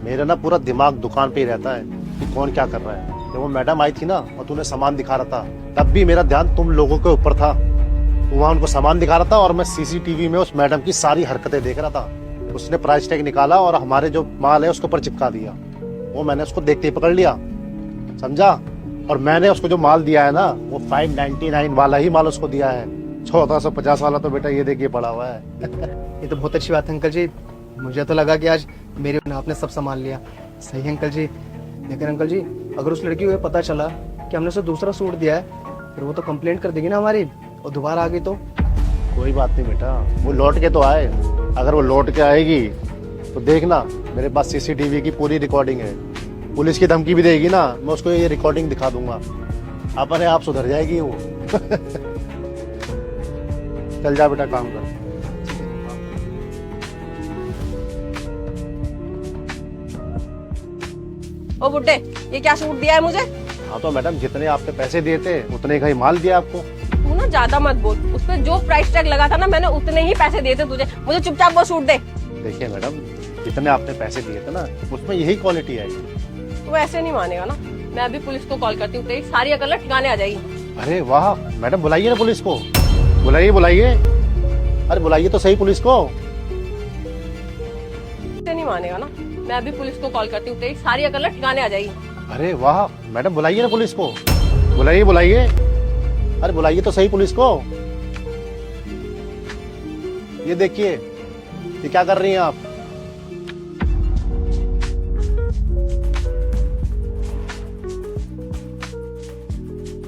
मेरा ना पूरा दिमाग दुकान पे ही रहता है कि कौन क्या कर रहा है। जब वो मैडम आई थी ना और तूने सामान दिखा रहा था, तब भी मेरा ध्यान तुम लोगों के ऊपर था। तू वहाँ उनको सामान दिखा रहा था और मैं सीसीटीवी में उस मैडम की सारी हरकतें देख रहा था। उसने प्राइस टैग निकाला और हमारे जो माल है उसके ऊपर चिपका दिया। वो मैंने उसको देखते ही पकड़ लिया, समझा। और मैंने उसको जो माल दिया है ना, वो 599 वाला ही माल उसको दिया है। 1450 वाला तो बेटा ये देखिए पड़ा हुआ है। ये तो बहुत अच्छी बात है अंकल जी। मुझे तो लगा कि आज मेरे आपने सब संभाल लिया। सही है अंकल जी। लेकिन अंकल जी, अगर उस लड़की को ये पता चला कि हमने उसे दूसरा सूट दिया है, फिर वो तो कंप्लेंट कर देगी ना हमारी, और दोबारा आ गई तो? कोई बात नहीं बेटा, वो लौट के तो आए। अगर वो लौट के आएगी तो देखना, मेरे पास सीसीटीवी की पूरी रिकॉर्डिंग है। पुलिस की धमकी भी देगी ना, मैं उसको ये रिकॉर्डिंग दिखा दूंगा, अपने आप सुधर जाएगी वो। चल जा बेटा, काम कर। ओ बुड्ढे, ये क्या सूट दिया है मुझे? हाँ तो मैडम, जितने आपने पैसे दिए थे उतने का ही माल दिया आपको। तू ना ज्यादा मत बोल, उस पर जो प्राइस टैग लगा था ना, मैंने उतने ही पैसे दिए थे तुझे। मुझे चुपचाप वो सूट दे। देखिए मैडम, जितने आपने पैसे दिए थे ना, उसमें यही क्वालिटी है। तू ऐसे नहीं मानेगा ना। मैं अभी पुलिस को कॉल करती हूँ, तेरी सारी अकल ना ठिकाने आ जाएगी। अरे वाह मैडम, बुलाइए ना पुलिस को, बुलाइए बुलाइए। अरे बुलाइए तो सही पुलिस को। ऐसे नहीं मानेगा ना। मैं अभी पुलिस को कॉल करती हूँ, तेरी सारी अकल ना ठिकाने आ जाएगी। अरे वाह मैडम, बुलाइए ना पुलिस को, बुलाइए बुलाइए। अरे बुलाइए तो सही पुलिस को। ये देखिए, ये क्या कर रही हैं आप?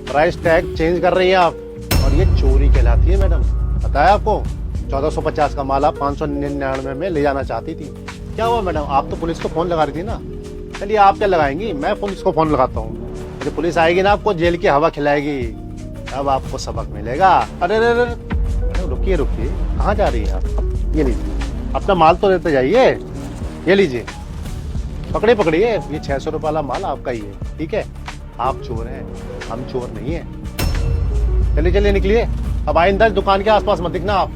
प्राइस टैग चेंज कर रही हैं आप, और ये चोरी कहलाती है मैडम। पता है आपको, 1450 का माल आप 599 में ले जाना चाहती थी। क्या हुआ मैडम, आप तो पुलिस को फोन लगा रही थी ना। चलिए, आप क्या लगाएंगी, मैं पुलिस को फोन लगाता हूँ। जब पुलिस आएगी ना, आपको जेल की हवा खिलाएगी, अब आपको सबक मिलेगा। अरे अरे अरे, रुकिए रुकिए, कहाँ जा रही है आप? ये लीजिए, अपना माल तो लेते जाइए। ये लीजिए, पकड़े पकड़िए, ये 600 रुपये वाला माल आपका ही है, ठीक है। आप चोर हैं, हम चोर नहीं है। चलिए चलिए निकलिए, अब आइंदा दुकान के आसपास मत दिखना आप।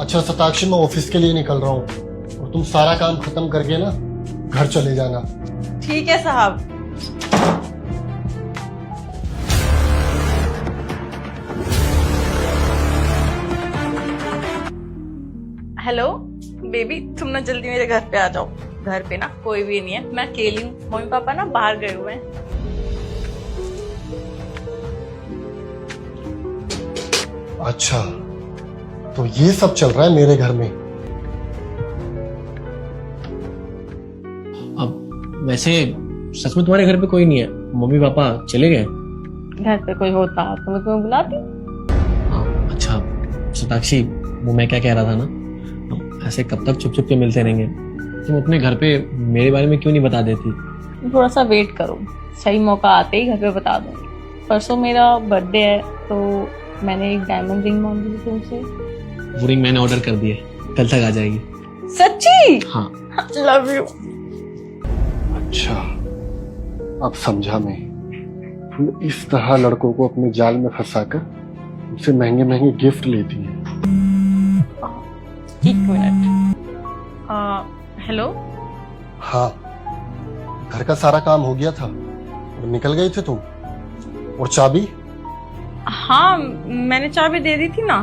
अच्छा सताक्षी, मैं ऑफिस के लिए निकल रहा हूँ, और तुम सारा काम खत्म करके ना घर चले जाना। ठीक है साहब। हेलो बेबी, तुम ना जल्दी मेरे घर पे आ जाओ। घर पे ना कोई भी नहीं है, मैं अकेली हूँ। मम्मी पापा ना बाहर गए हुए हैं। अच्छा, तो ये सब चल रहा है मेरे घर में। अब वैसे सच में तुम्हारे घर पे कोई नहीं है? मम्मी पापा चले गए? घर पे कोई होता तो मैं तुम्हें बुलाती। अच्छा सताक्षी, वो मैं क्या कह रहा था ना, ऐसे कब तक चुप चुप के मिलते रहेंगे? तुम अपने घर पे मेरे बारे में क्यों नहीं बता देती? थोड़ा सा वेट करो, सही मौका आते ही घर पे बता दूंगी। परसों मेरा बर्थडे है, तो मैंने एक डायमंड रिंग मांगी थी तुमसे। वो रिंग मैंने ऑर्डर कर दी है, कल तक आ जाएगी। सच्ची? हाँ। Love you. अच्छा, अब समझा मैं। तुम इस तरह लड़कों को अपने जाल में फंसाकर उनसे महंगे महंगे गिफ्ट लेती है। एक मिनट। हेलो। हाँ, घर का सारा काम हो गया था और निकल गए थे तुम। और चाबी? हाँ, मैंने चाबी दे दी थी ना।